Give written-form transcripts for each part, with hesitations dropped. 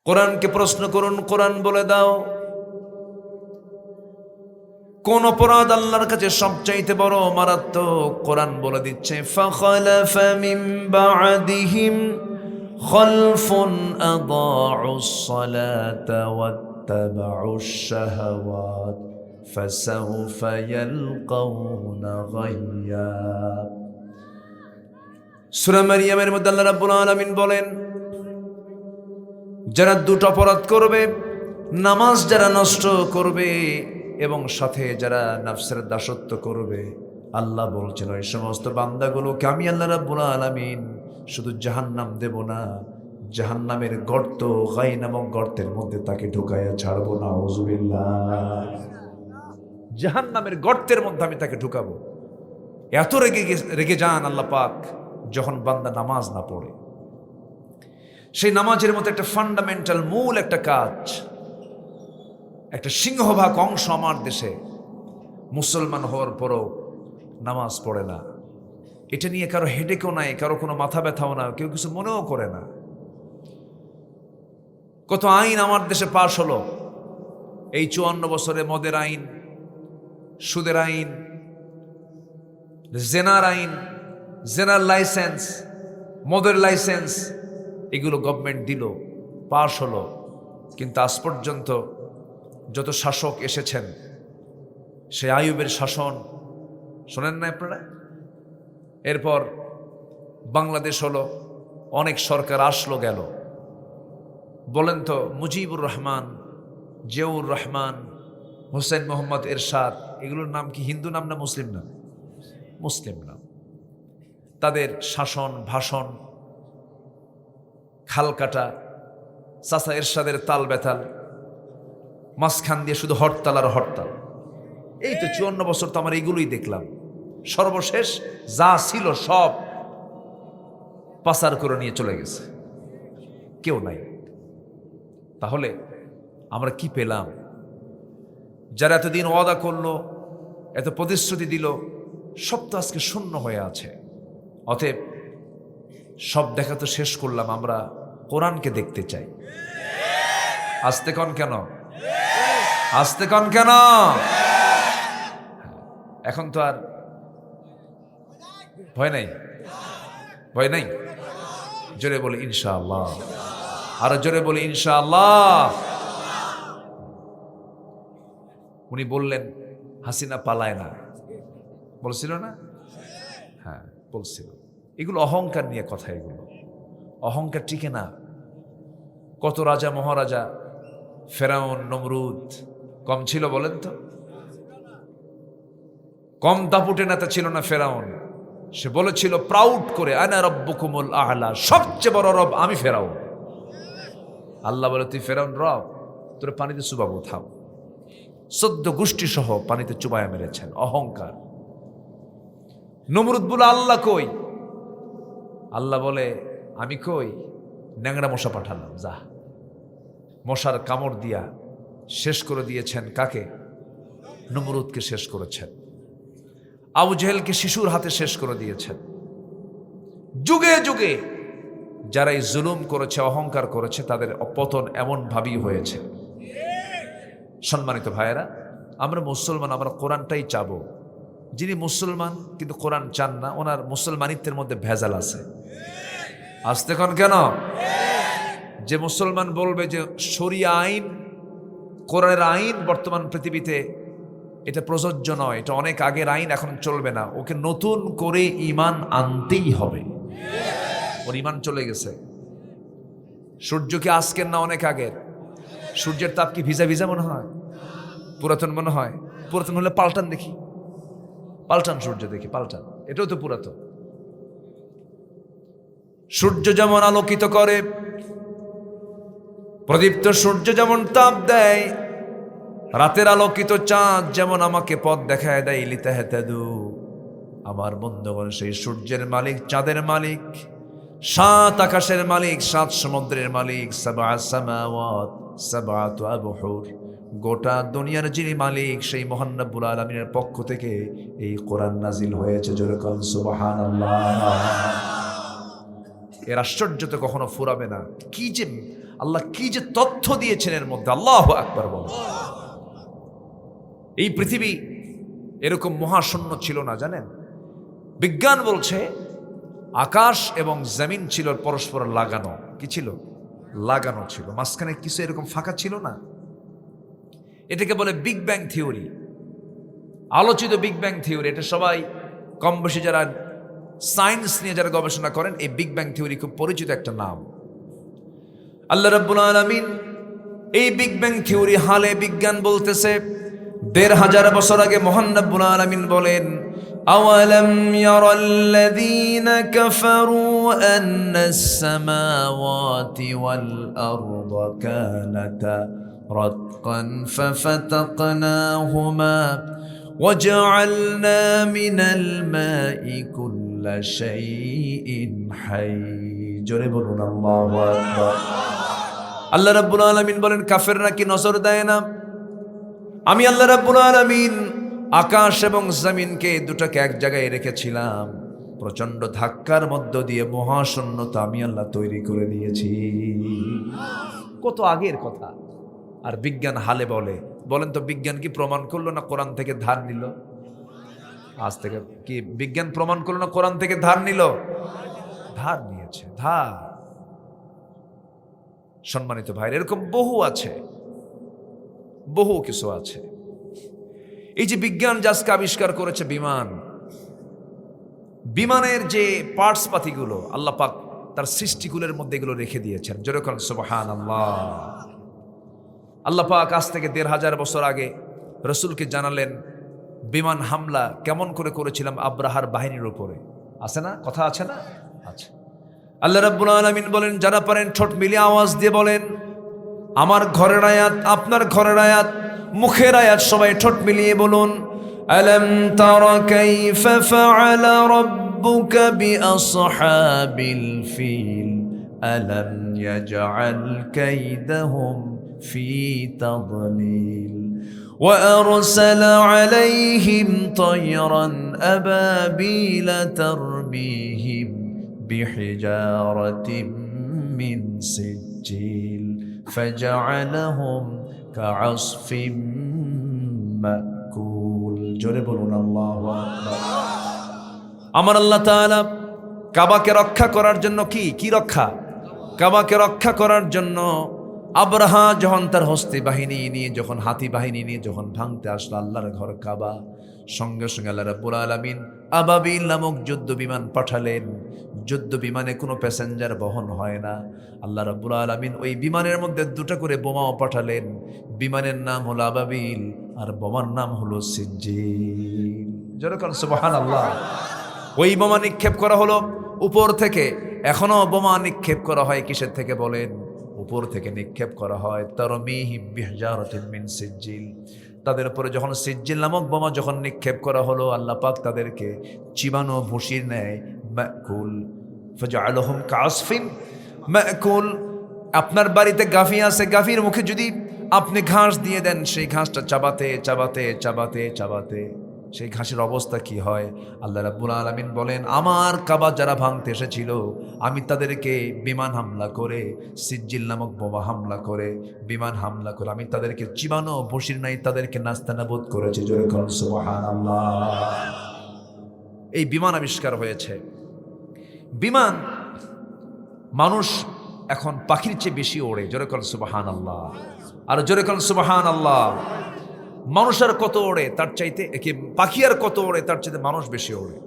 কোরআনকে প্রশ্ন করুন, কোরআন বলে দাও কোন অপরাধ আল্লাহর কাছে সবচাইতে বড় মারাত্মক। কোরআন বলে দিচ্ছে ফাখালাফা মিন বা'দিহিম খালফুন আদাউস সালাতা ওয়াত্তাবাউশ শাহাওয়াত ফাসাউফা ইয়ালকাউনা গায়্যা। সূরা মারইয়ামের মধ্যে আল্লাহ রাব্বুল আলামিন বলেন, যারা দুটো অপরাধ করবে, নামাজ যারা নষ্ট করবে এবং সাথে যারা নফসের দাসত্ব করবে, আল্লাহ বলছেন ওই সমস্ত বান্দাগুলোকে আমি আল্লাহ রাব্বুল আলামিন শুধু জাহান্নাম দেব না, জাহান্নামের গর্ত, গাই নামক গর্তের মধ্যে তাকে ঢুকাইয়া ছাড়বো না। আউযুবিল্লাহ। জাহান্নামের গর্তের মধ্যে আমি তাকে ঢুকাবো। এত রেগে যান আল্লাহ পাক যখন বান্দা নামাজ না পড়ে। সেই নামাজের মতো একটা ফান্ডামেন্টাল মূল একটা কাজ, একটা সিংহভাগ অংশ আমার দেশে মুসলমান হওয়ার পরও নামাজ পড়ে না। এটা নিয়ে কারো হেডেকও নাই, কারো কোনো মাথা ব্যথাও না, কেউ কিছু মনেও করে না। কত আইন আমার দেশে পাশ হলো এই 54 বছরে, মদের আইন, সুদের আইন, জেনার আইন, জেনার লাইসেন্স, মদের লাইসেন্স, এগুলো গভর্নমেন্ট দিল, পাশ হলো। কিন্তু আজ পর্যন্ত যত শাসক এসেছেন, সে আইয়ুবের শাসন শোনেন না আপনারা? এরপর বাংলাদেশ হলো, অনেক সরকার আসলো গেল। বলেন তো, মুজিবুর রহমান, জিয়াউর রহমান, হোসেন মোহাম্মদ এরশাদ, এগুলোর নাম কি হিন্দু নাম না মুসলিম নাম? মুসলিম নাম। তাদের শাসন, ভাষণ, খাল কাটা, চাচা এরশাদের তাল বেতাল, মাঝখান দিয়ে শুধু হরতাল আর হরতাল। এই তো 54 বছর তো আমার এগুলোই দেখলাম। সর্বশেষ যা ছিল সব পাচার করে নিয়ে চলে গেছে, কেউ নাই। তাহলে আমরা কি পেলাম? যারা এতদিন ওয়াদা করলো, এত প্রতিশ্রুতি দিল, সব তো আজকে শূন্য হয়ে আছে। অতএব সব দেখা তো শেষ করলাম, আমরা কোরআনকে দেখতে চাই। আসতে কন কেন? আসতে কন কেন? এখন তো আর ভয় নাই, ভয় নাই। জোরে বলি ইনশাআল্লাহ, আরো জোরে বলি ইনশাআল্লাহ। উনি বললেন হাসিনা পালায় না, বলছিল না? হ্যাঁ বলছিল। এগুলো অহংকার নিয়ে কথা, এগুলো অহংকার টিকে না। কত রাজা মহারাজা, ফেরাউন, নমরুদ কম ছিল বলেন তো? কম দাপুটে নেতা ছিল না ফেরাউন। সে বলেছিল প্রাউড করে, আনা রব্বুকুমুল আ'লা, সবচেয়ে বড় রব আমি ফেরাউন। আল্লাহ বলে, তুই ফেরাউন রব, তোর পানিতে চুবাবো, থাম। 14 গোষ্ঠী সহ পানিতে চুবায়া মেরেছেন। অহংকার। নমরুদ বলে আল্লাহ কই? আল্লাহ বলে আমি কই? ন্যাংরা মশা পাঠালাম, যা। মশার কামড় দিয়া শেষ করে দিয়েছেন কাকে? নমরুদকে শেষ করেছেন। আবু জেহেলকে শিশুর হাতে শেষ করে দিয়েছেন। যুগে যুগে যারা এই জুলুম করেছে, অহংকার করেছে, তাদের পতন এমন ভাবেই হয়েছে। সম্মানিত ভাইয়েরা, আমরা মুসলমান, আমরা কোরআনটাই চাবো। যিনি মুসলমান কিন্তু কোরআন চান না, ওনার মুসলমানিত্বের মধ্যে ভেজাল আছে। আসতে কোন কেন? যে মুসলমান বলবে যে শরিয়া আইন, কোরআনের আইন বর্তমান পৃথিবীতে এটা প্রযোজ্য নয়, এটা অনেক আগের আইন, এখন চলবে না, ওকে নতুন করে ঈমান আনতেই হবে। ওর ঈমান চলে গেছে। সূর্য কি আজকের না অনেক আগের? সূর্যের তাপ কি ভিজা ভিজা মনে হয়? পুরাতন মনে হয়? পুরাতন হলে পাল্টান দেখি, পাল্টান সূর্য দেখি, পাল্টান। এটাও তো পুরাতন। সূর্য যেমন আলোকিত করে, প্রদীপ্ত সূর্য যেমন তাপ দেয়, রাতের আলোকিত চাঁদ যেমন আমাকে পথ দেখায় দেয়, লিতাহতাদু। আমার বন্ধুগণ, সেই সূর্যের মালিক, চাঁদের মালিক, 7 আকাশের মালিক, 7 সমুদ্রের মালিক, সাবআ সামাওয়াত সাবআতু আবহুর, গোটা দুনিয়ার যিনি মালিক, সেই মহান রব্বুল আলামিনের পক্ষ থেকে এই কোরআন নাজিল হয়েছে। জোরে বলেন সুবহানাল্লাহ। এর আশ্চর্য তো কখনো ফুরাবে না। কি যে আল্লাহ কি যে তথ্য দিয়েছেন এর মধ্যে, আল্লাহু আকবার বল। এই পৃথিবী এরকম মহাশূন্য ছিল না, জানেন? বিজ্ঞান বলছে আকাশ এবং জমিন ছিল পরস্পর লাগানো। কি ছিল? লাগানো ছিল, মাঝখানে কিছু এরকম ফাঁকা ছিল না। এটাকে বলে বিগ ব্যাং থিওরি, আলোচিত বিগ ব্যাং থিওরি। এটা সবাই কম বেশি যারা সায়েন্স নিয়ে যারা গবেষণা করেন, এই বিগ ব্যাং থিওরি খুব পরিচিত একটা নাম। আল্লাহ রাব্বুল আলামিন এই বিগ ব্যাং থিওরি হালে বিজ্ঞান বলতেছে ১৫০০ বছর আগে মহান রাব্বুল আলামিন বলেন, আওয়ালাম ইয়ারাল্লাযীনা কাফারু আন্নাস সামাওয়াতি ওয়াল আরদা কানাতা রাতকান ফাফাতাকনাহুমা ওয়াজআলনা মিনাল মাই কুল্লা শাইইন হাই। জোরে বলুন আল্লাহু আকবার। আল্লাহ রাব্বুল আলামিন বলেন, কাফেররা কি নজর দেয় না? আমি আল্লাহ রাব্বুল আলামিন আকাশ এবং জমিনকে দুটাকে এক জায়গায় রেখেছিলাম, প্রচন্ড ধাক্কার মধ্য দিয়ে মহাশূন্যতা আমি আল্লাহ তৈরি করে দিয়েছি। কত আগের কথা। আর বিজ্ঞান হালে বলে, বলেন তো বিজ্ঞান কি প্রমাণ করলো না কোরআন থেকে ধার নিল? আজ থেকে কি বিজ্ঞান প্রমাণ করলো না কোরআন থেকে ধার নিল? ধার নিয়েছে, ধার। সম্মানিত ভাই, এরকম বহু আছে, বহু কিছু আছে। এই যে বিজ্ঞান আজকে আবিষ্কার করেছে বিমান, বিমানের যে পার্টস পাতিগুলো আল্লাহ পাক তার সৃষ্টিগুলোর মধ্যে এগুলো রেখে দিয়েছেন। যেরকম সুবহানাল্লাহ। আল্লাহ পাক আজ থেকে ১৫০০ বছর আগে রসুলকে জানালেন বিমান হামলা কেমন করে করেছিলাম আব্রাহার বাহিনীর উপরে। আছে না? কথা আছে না? আচ্ছা। আল্লাহ রাব্বুল আলামিন বলেন, যারা পারেন ঠোঁট মিলিয়ে আওয়াজ দিয়ে বলেন, আমার ঘরের আয়াত, আপনার ঘরের আয়াত, মুখের আয়াত, সবাই ঠোঁট মিলিয়ে বলুন, আলাম তারা কাইফা ফাআলা রাব্বুকা বিআসহাবিল ফিল আলাম ইয়াজআল কাইদাহুম ফি তাদলিল ওয়া আরসালা আলাইহিম তায়রান আবাবিলা তারমিহিম বিহিজারাতিন মিন সিজ্জিল فجعلهم كعصف مأكول। জোরে বলুন আল্লাহু আকবার। আমার আল্লাহ তাআলা কাবাকে রক্ষা করার জন্য কি রক্ষা? কাবাকে রক্ষা করার জন্য আব্রাহা যখন তার হস্তি বাহিনী নিয়ে, যখন হাতি বাহিনী নিয়ে যখন ভাঙতে আসলো আল্লাহর ঘর কাবা, সঙ্গে সঙ্গে আল্লাহ রাব্বুল আলামিন আবাবিল নামক যুদ্ধ বিমান পাঠালেন। যুদ্ধ বিমানে কোনো প্যাসেঞ্জার বহন হয় না। আল্লাহ রাব্বুল আলামিন ওই বিমানের মধ্যে 2টা করে বোমাও পাঠালেন। বিমানের নাম হলো আবাবিল আর বোমার নাম হলো সিজ্জিল। যেরকম সুবহানাল্লাহ। ওই বোমা নিক্ষেপ করা হলো উপর থেকে। এখনো বোমা নিক্ষেপ করা হয় কিসের থেকে বলেন? উপর থেকে নিক্ষেপ করা হয় তারমিহিম বিহিজারাতিন মিন সিজ্জিল। তাদের উপরে যখন সিজ্জিল নামক বোমা যখন নিক্ষেপ করা হলো, আল্লাহ পাক তাদেরকে চিবানো ভুসির ন্যায় মাকুল ফাজআলহুম কাসফিন মাকুল। আপনার বাড়িতে গাভী আছে, গাভীর মুখে যদি আপনি ঘাস দিয়ে দেন, সেই ঘাসটা চাবাতে চাবাতে চাবাতে চাবাতে সেই ঘাসের অবস্থা কি হয়? আল্লাহ রাব্বুল আলামিন বলেন, আমার কাবা যারা ভাঙতে এসেছিল আমি তাদেরকে বিমান হামলা করে, সিজ্জিল নামক বোমা হামলা করে, বিমান হামলা করে আমি তাদেরকে চিবানো বসির নাই তাদেরকে নাস্তানাবুদ করেছি। জোরে বলুন সুবহানাল্লাহ। এই বিমান আবিষ্কার হয়েছে। বিমান, মানুষ এখন পাখির চেয়ে বেশি ওড়ে। জোরে বলুন সুবহানাল্লাহ। আর জোরে বলুন সুবহানাল্লাহ। মানুষ আর কত ওড়ে তার চাইতে, পাখি আর কত ওড়ে তার চাইতে মানুষ বেশি ওড়ে।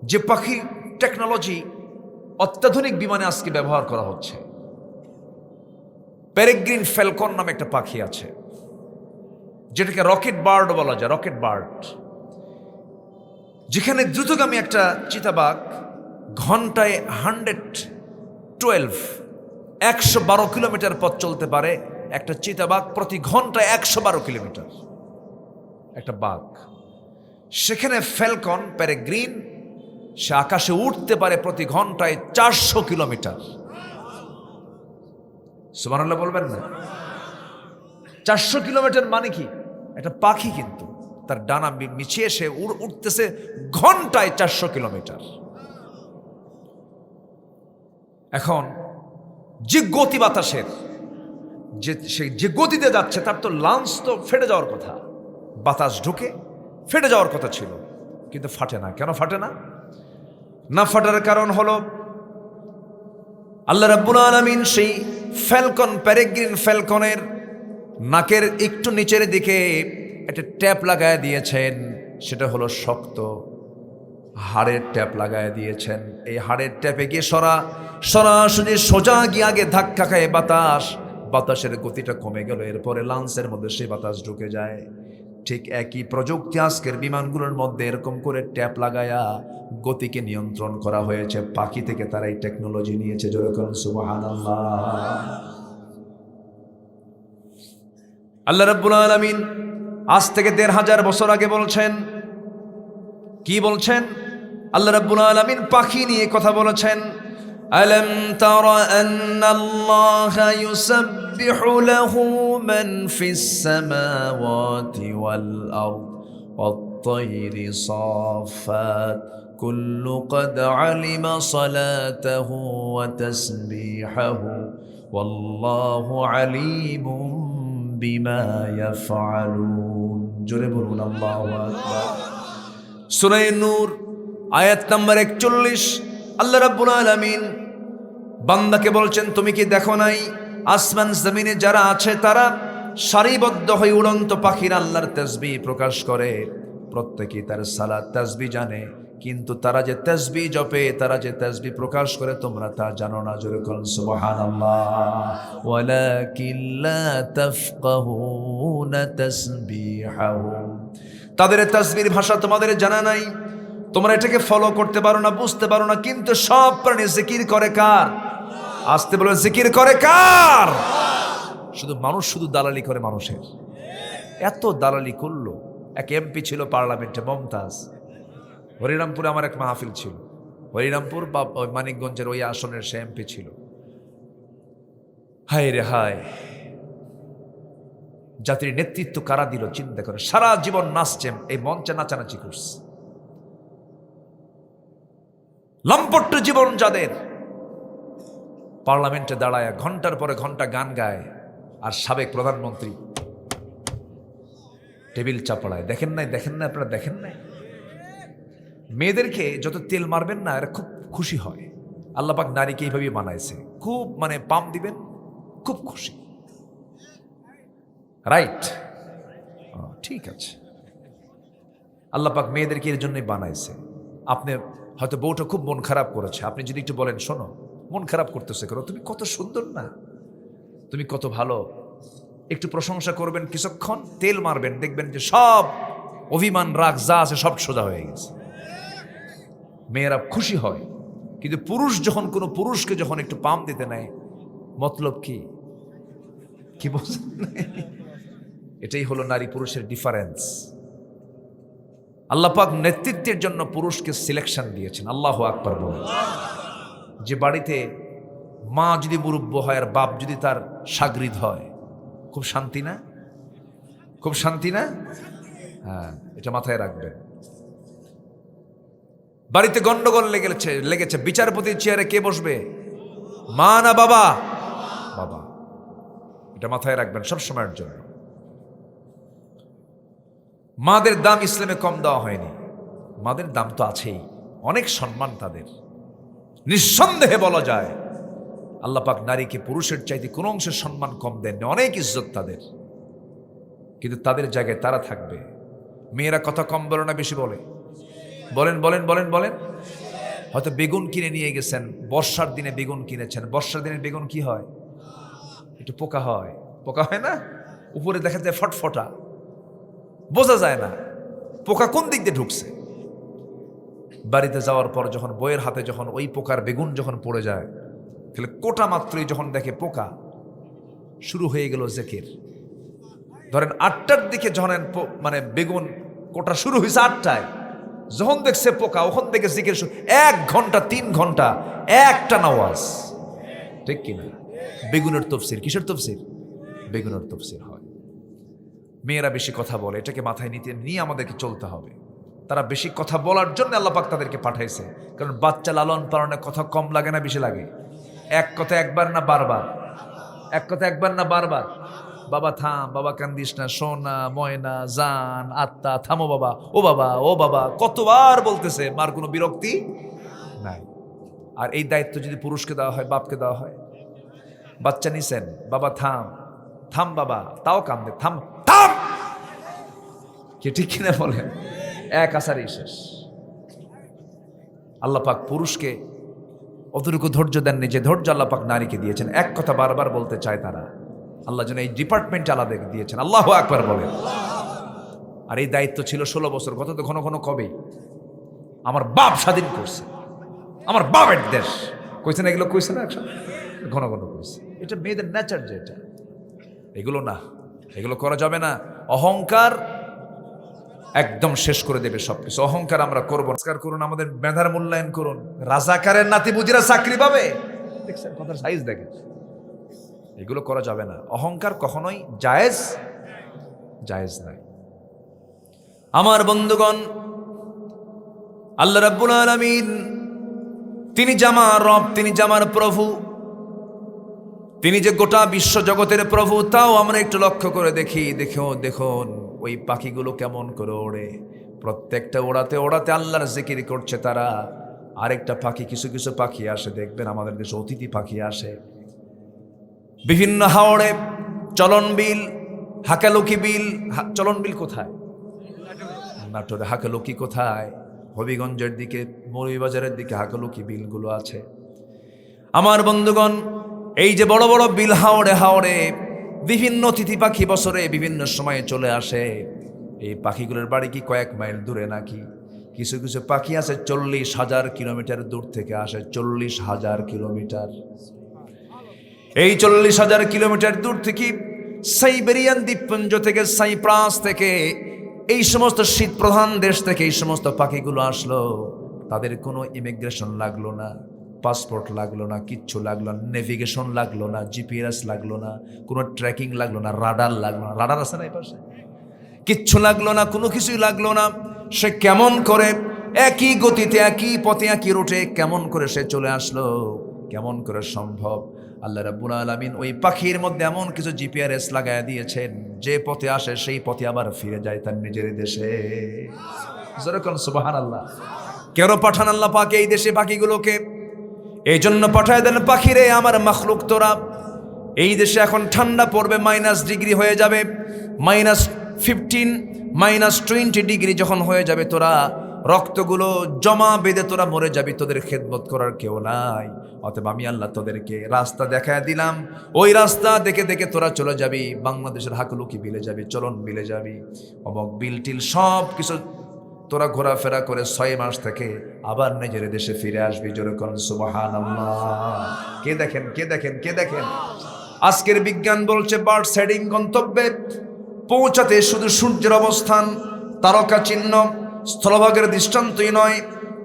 যে পাখি টেকনোলজি অত্যাধুনিক বিমানে আজকে ব্যবহার করা হচ্ছে। পেরেগ্রিন ফ্যালকন নামে একটা পাখি আছে, যেটাকে রকেট বার্ড বলা যায়। রকেট বার্ড, যেখানে দ্রুতগামী একটা চিতাবাঘ ঘন্টায় 112 কিলোমিটার পথ চলতে পারে। একটা চিতাবাঘ প্রতি ঘন্টায় 112 কিলোমিটার একটা বাঘ। সেখানে ফ্যালকন পেরেগ্রিন সে আকাশে উঠতে পারে প্রতি ঘন্টায় 400 কিলোমিটার। সুবহানাল্লাহ বলবেন না? 400 কিলোমিটার মানে কি? একটা পাখি কিন্তু তার ডানা মিছিয়ে সে উঠতেছে ঘন্টায় 400 কিলোমিটার। এখন যে গতি বাতাসের, যে গতিতে যাচ্ছে তার তো লাঞ্চ তো ফেটে যাওয়ার কথা, বাতাস ঢুকে ফেটে যাওয়ার কথা ছিল, কিন্তু ফাটে না। কেন ফাটে না? না ফাটার কারণ হলো আল্লাহ রাব্বুল আলামিন সেই ফ্যালকন, প্যারেগ্রিন ফ্যালকনের নাকের একটু নিচের দিকে একটা ট্যাপ লাগায় দিয়েছেন। সেটা হলো শক্ত হাড়ের ট্যাপ লাগায় দিয়েছেন। এই হাড়ের ট্যাপে গিয়ে সরাসরি সোজা গিয়ে আগে ধাক্কা খায় বাতাসের গতিটা কমে গেল, এরপরে লাঞ্চের মধ্যে সেই বাতাস ঢুকে যায়। ঠিক একই প্রযুক্তি আজকের বিমানগুলোর মধ্যে এরকম করে ট্যাপ লাগায়া গতিকে নিয়ন্ত্রণ করা হয়েছে। পাখি থেকে তারা এই টেকনোলজি নিয়েছে। যেরকম সুবহানাল্লাহ। আল্লাহ রাব্বুল আলামিন আজ থেকে ১৫০০ বছর আগে বলছেন, কি বলছেন? আল্লাহ রাব্বুল আলামিন পাখি নিয়ে কথা বলেছেন। আলাম তারা আন্নাল্লাহা ইউসাব্বিহু লাহু মান ফিস সামাওয়াতি ওয়াল আরদ ওয়াত-তায়রি সাফাত কুল্লু ক্বাদ আলিমা সালাতাহু ওয়া তাসবিহাহু ওয়াল্লাহু আলিমুম বিমা ইয়াফআলুন। জোরে বলুন আল্লাহু আকবার। সূরা নূর আয়াত নাম্বার ৪১। আল্লাহ রাব্বুল আলামিন বান্দাকে বলছেন, তুমি কি দেখো নাই আসমান জমিনে যারা আছে তারা সারিবদ্ধ হয়ে উড়ন্ত পাখির আল্লাহর তাসবিহ প্রকাশ করে, প্রত্যেকেই তার সালাত তাসবিহ জানে, কিন্তু তারা যে তাসবিহ জপে, তারা যে তাসবিহ প্রকাশ করে তোমরা তা জানো না। জোরে বলুন সুবহানাল্লাহ। ওয়ালাকিন লা তাফকাহুনা তাসবিহাহুম, তাদের তাসবিহর ভাষা তোমাদের জানা নাই, তোমরা এটাকে ফলো করতে পারো না, বুঝতে পারো না। কিন্তু সব প্রাণী জিকির করে কার? আসতে বলে জিকির করে কার? শুধু মানুষ শুধু দালালি করে মানুষের। এত দালালি করলো। এক এমপি ছিল পার্লামেন্টে, মমতাজ। হরিরামপুরে আমার এক মাহফিল ছিল। হরিরামপুর বা মানিকগঞ্জের ওই আসনের সে এমপি ছিল। হায় রে হায়, জাতির নেতৃত্ব কারা দিল চিন্তা করে। সারা জীবন নাচছে, এই মঞ্চে নাচানাচি করছে। লম্পট জীবন যাদের, পার্লামেন্টে দাঁড়ায় ঘন্টার পরে ঘন্টা গান গায়, আর সাবেক প্রধানমন্ত্রী টেবিল চাপড়ায়। দেখেন নাই আপনারা দেখেন নাই? মেয়েদেরকে যত তেল মারবেন না এরা খুব খুশি হয়। আল্লাহ পাক নারীকে এইভাবে বানাইছে, খুব পাম দিবেন খুব খুশি। রাইট, ঠিক আছে। আল্লাহ পাক মেয়েদেরকে এর জন্যই বানাইছে। আপনি হয়তো বউটা খুব মন খারাপ করেছে, আপনি যদি একটু বলেন, শোনো মন খারাপ করতেছে করো, তুমি কত সুন্দর না, তুমি কত ভালো, একটু প্রশংসা করবেন, কিছুক্ষণ তেল মারবেন, দেখবেন যে সব অভিমান রাগ যা আছে সব সোজা হয়ে গেছে। মেয়েরা খুশি হয়। কিন্তু পুরুষ যখন কোনো পুরুষকে যখন একটু পাম দিতে নেয়, মতলব কি বলছেন? এটাই হলো নারী পুরুষের ডিফারেন্স। আল্লাহ পাক নেতৃত্বের জন্য পুরুষকে সিলেকশন দিয়েছেন। আল্লাহু আকবার বলেন। যে বাড়িতে মা যদি মুরব্ব হয় আর বাপ যদি তার সাগরিদ হয়, খুব শান্তি না? খুব শান্তি না? হ্যাঁ, এটা মাথায় রাখবেন। বাড়িতে গন্ডগোল লেগেছে, বিচারপতির চেয়ারে কে বসবে? মা না বাবা? বাবা। এটা মাথায় রাখবেন সব সময়ের জন্য। মাদের দাম ইসলামে কম দেওয়া হয়নি, মাদের দাম তো আছেই, অনেক সম্মান তাদের। নিঃসন্দেহে বলা যায় আল্লাহ পাক নারীকে পুরুষের চাইতে কোনো অংশের সম্মান কম দেননি, অনেক ইজ্জত তাদের। কিন্তু তাদের জায়গায় তারা থাকবে। মেয়েরা কথা কম বলে না বেশি বলে? বলেন বলেন বলেন বলেন। হয়তো বেগুন কিনে নিয়ে গেছেন, বর্ষার দিনে বেগুন কিনেছেন, বর্ষার দিনে বেগুন কি হয়? একটু পোকা হয়, পোকা হয় না? উপরে দেখা যায় ফটফটা, বোঝা যায় না পোকা কোন দিক দিয়ে ঢুকছে। বাড়িতে যাওয়ার পর যখন বইয়ের হাতে যখন ওই পোকার বেগুন যখন পড়ে যায়, তাহলে কোটা মাত্রই যখন দেখে পোকা, শুরু হয়ে গেল জিকির। ধরেন ৮টার দিকে যখন বেগুন কোটা শুরু হয়েছে ৮টায়, যখন দেখছে পোকা ওখান থেকে জিকির শুরু। ১ ঘন্টা ৩ ঘন্টা একটা নামাজ, ঠিক কিনা? বেগুনের তফসির। কিসের তফসির? বেগুনের তফসির হয়। মেয়েরা বেশি কথা বলে, এটাকে মাথায় নিয়ে আমাদেরকে চলতে হবে। তারা বেশি কথা বলার জন্য আল্লাহ পাক তাদেরকে পাঠাইছে। কারণ বাচ্চা লালন পালনে কথা কম লাগে না বেশি লাগে? এক কথা একবার না বারবার? এক কথা একবার না বারবার? বাবা থাম, বাবা কান্দিস না, সোনা ময়না জান আত্মা থামো বাবা, ও বাবা ও বাবা, কতবার বলতেছে, মার কোনো বিরক্তি নাই। আর এই দায়িত্ব যদি পুরুষকে দেওয়া হয়, বাপকে দেওয়া হয়, বাচ্চা নিছেন, বাবা থাম, থাম বাবা, তাও কান্দে, থাম থাম, কে ঠিক কিনা বলেন? এক আসারই শেষ। আল্লাহ পাক পুরুষকে অতটুকু ধৈর্য দেননি যে ধৈর্য আল্লাহ পাক নারীকে দিয়েছেন। এক কথা বারবার বলতে চায় তারা, আল্লাহ যেন এই ডিপার্টমেন্ট আলাদা দিয়েছেন। আল্লাহু আকবার বলেন। আর এই দায়িত্ব ছিল 16 বছর। কত তো ঘন ঘন কবে আমার বাপ স্বাধীন করছে, আমার বাপের দেশ কইছে না, এগুলো কইছে না একসাথে, ঘন ঘন কইছে। এটা মেয়েদের নেচার, যেটা এগুলো না, এগুলো করা যাবে না। অহংকার একদম শেষ করে দেবে সবকিছু। অহংকার আমরা করবো। সংস্কার করুন, আমাদের মেধার মূল্যায়ন করুন। রাজাকারের নাতি বুঝিরা চাকরি পাবে, দেখছেন কথার সাইজ দেখেন। এগুলো করা যাবে না। অহংকার কখনোই জায়েজ জায়েজ নাই। আমার বন্ধুগণ, আল্লাহ রাব্বুল আলামিন তিনি জামার রব, তিনি জামার প্রভু, তিনি যে গোটা বিশ্ব জগতের প্রভু, তাও আমরা একটু লক্ষ্য করে দেখি। দেখুন ওই পাখিগুলো কেমন করে ওড়ে। প্রত্যেকটা ওড়াতে ওড়াতে আল্লাহর জিকির করছে তারা। আরেকটা পাখি, কিছু কিছু পাখি আসে, দেখবেন আমাদের দেশে অতিথি পাখি আসে বিভিন্ন হাওড়ে, চলন বিল, হাকালুকি বিল। চলন বিল কোথায়? নাটোরে। হাকালুকি কোথায়? হবিগঞ্জের দিকে, মৌলভীবাজারের দিকে হাকালুকি বিলগুলো আছে। আমার বন্ধুগণ, এই যে বড় বড় বিল, হাওড়ে হাওড়ে বিভিন্ন অতিথি পাখি বছরে বিভিন্ন সময়ে চলে আসে। এই পাখিগুলোর বাড়ি কি কয়েক মাইল দূরে নাকি? কিছু কিছু পাখি আছে 40,000 কিলোমিটার দূর থেকে আসে। 40,000 কিলোমিটার। এই 40,000 কিলোমিটার দূর থেকে, সাইবেরিয়ান দ্বীপপুঞ্জ থেকে, সাইপ্রাস থেকে, এই সমস্ত শীত প্রধান দেশ থেকে এই সমস্ত পাখিগুলো আসলো। তাদের কোনো ইমিগ্রেশন লাগলো না, পাসপোর্ট লাগলো না, কিচ্ছু লাগলো না, নেভিগেশন লাগলো না, জিপিএস লাগলো না, কোনো ট্র্যাকিং লাগলো না, রাডার লাগলো না। রাডার আছে না এই পাশে? কিচ্ছু লাগলো না, কোনো কিছুই লাগলো না। সে কেমন করে একই গতিতে, একই পথে, একই রুটে কেমন করে সে চলে আসলো? কেমন করে সম্ভব? আল্লাহ রাব্বুল আলামিন ওই পাখির মধ্যে এমন কিছু জিপিআরএস লাগায় দিয়েছেন, যে পথে আসে সেই পথে আবার ফিরে যায় তার নিজের দেশে। যেরকম সুবহানাল্লাহ। কেন পাঠান আল্লাহ পাক এই দেশে পাখিগুলোকে? এই জন্য পাঠায় দেন, পাখিরে আমার মাখলুক তোরা, এই দেশে এখন ঠান্ডা পড়বে, -ডিগ্রি হয়ে যাবে, -15, -20 ডিগ্রি যখন হয়ে যাবে, তোরা রক্তগুলো জমা বেঁধে তোরা মরে যাবি, তোদের খেদমত করার কেউ নাই। অতএব আমি আল্লাহ তোদেরকে রাস্তা দেখায় দিলাম, ওই রাস্তা দেখে দেখে তোরা চলে যাবি বাংলাদেশের হাকালুকি বিলে যাবি, চলন বিলে যাবি, অমক বিল টিল সব কিছু তোরা ঘোরাফেরা করে 6 মাস থেকে আবার নিজের দেশে ফিরে আসবি। জোরে করুন সুবহানাল্লাহ। কে দেখেন, কে দেখেন, কে দেখেন? আজকের বিজ্ঞান বলছে বার্ড সেটিং গন্তব্যে পৌঁছাতে শুধু সূর্যের অবস্থান, তারকা চিহ্ন, স্থলভাগের দৃষ্টান্তই নয়,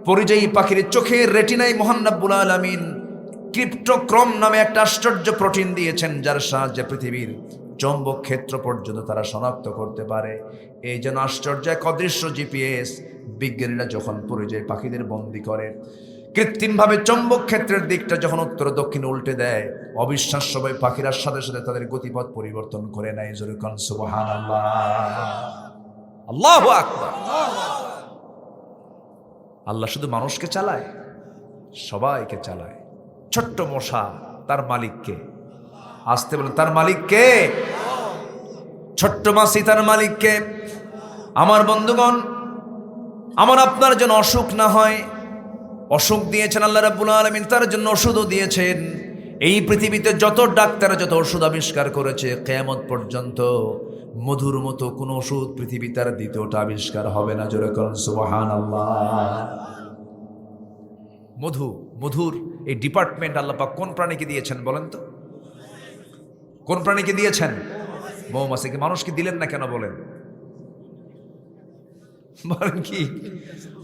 পরিযায়ী পাখির চোখের রেটিনায় মহান রব্বুল আলামিন ক্রিপ্টোক্রম নামে একটা আশ্চর্য প্রোটিন দিয়েছেন, যার সাহায্যে পৃথিবীর চৌম্বক ক্ষেত্র পর্যন্ত তারা শনাক্ত করতে পারে। এই যেন আশ্চর্য এক অদৃশ্য জিপিএস বিজ্ঞানীরা যখন পরিযায়ী পাখিদের বন্দী করে, কৃত্রিমভাবে চৌম্বক ক্ষেত্রের দিকটা যখন উত্তর দক্ষিণ উল্টে দেয়, অবিশ্বাস্যভাবে পাখিরা সাথে সাথে তাদের গতিপথ পরিবর্তন করে নেয়। জোরে কোন সুবহানাল্লাহ, আল্লাহু আকবার। আল্লাহ শুধু মানুষকে চালায়? সবাইকে চালায়। ছোট্ট মশা, তার মালিককে? আসতে বলেন, তার মালিককে? ছোট্ট মাছি, তার মালিককে? আমার বন্ধুগণ, আমার আপনার জন্য অসুখ না হয়, অসুখ দিয়েছেন আল্লাহ রাব্বুল আলামিন, তার জন্য ওষুধও দিয়েছেন। এই পৃথিবীতে যত ডাক্তার, যত ওষুধ আবিষ্কার করেছে, কিয়ামত পর্যন্ত মধুর মতো কোনো ওষুধ পৃথিবী তার দ্বিতীয়টা আবিষ্কার হবে না। জোরে করুন সুবহানাল্লাহ। মধুর এই ডিপার্টমেন্ট আল্লাহ পাক কোন প্রাণীকে দিয়েছেন বলেন তো? কোন প্রাণীকে দিয়েছেন? মৌমাছিকে। মানুষকে দিলেন না কেন বলেন? বলেন কি?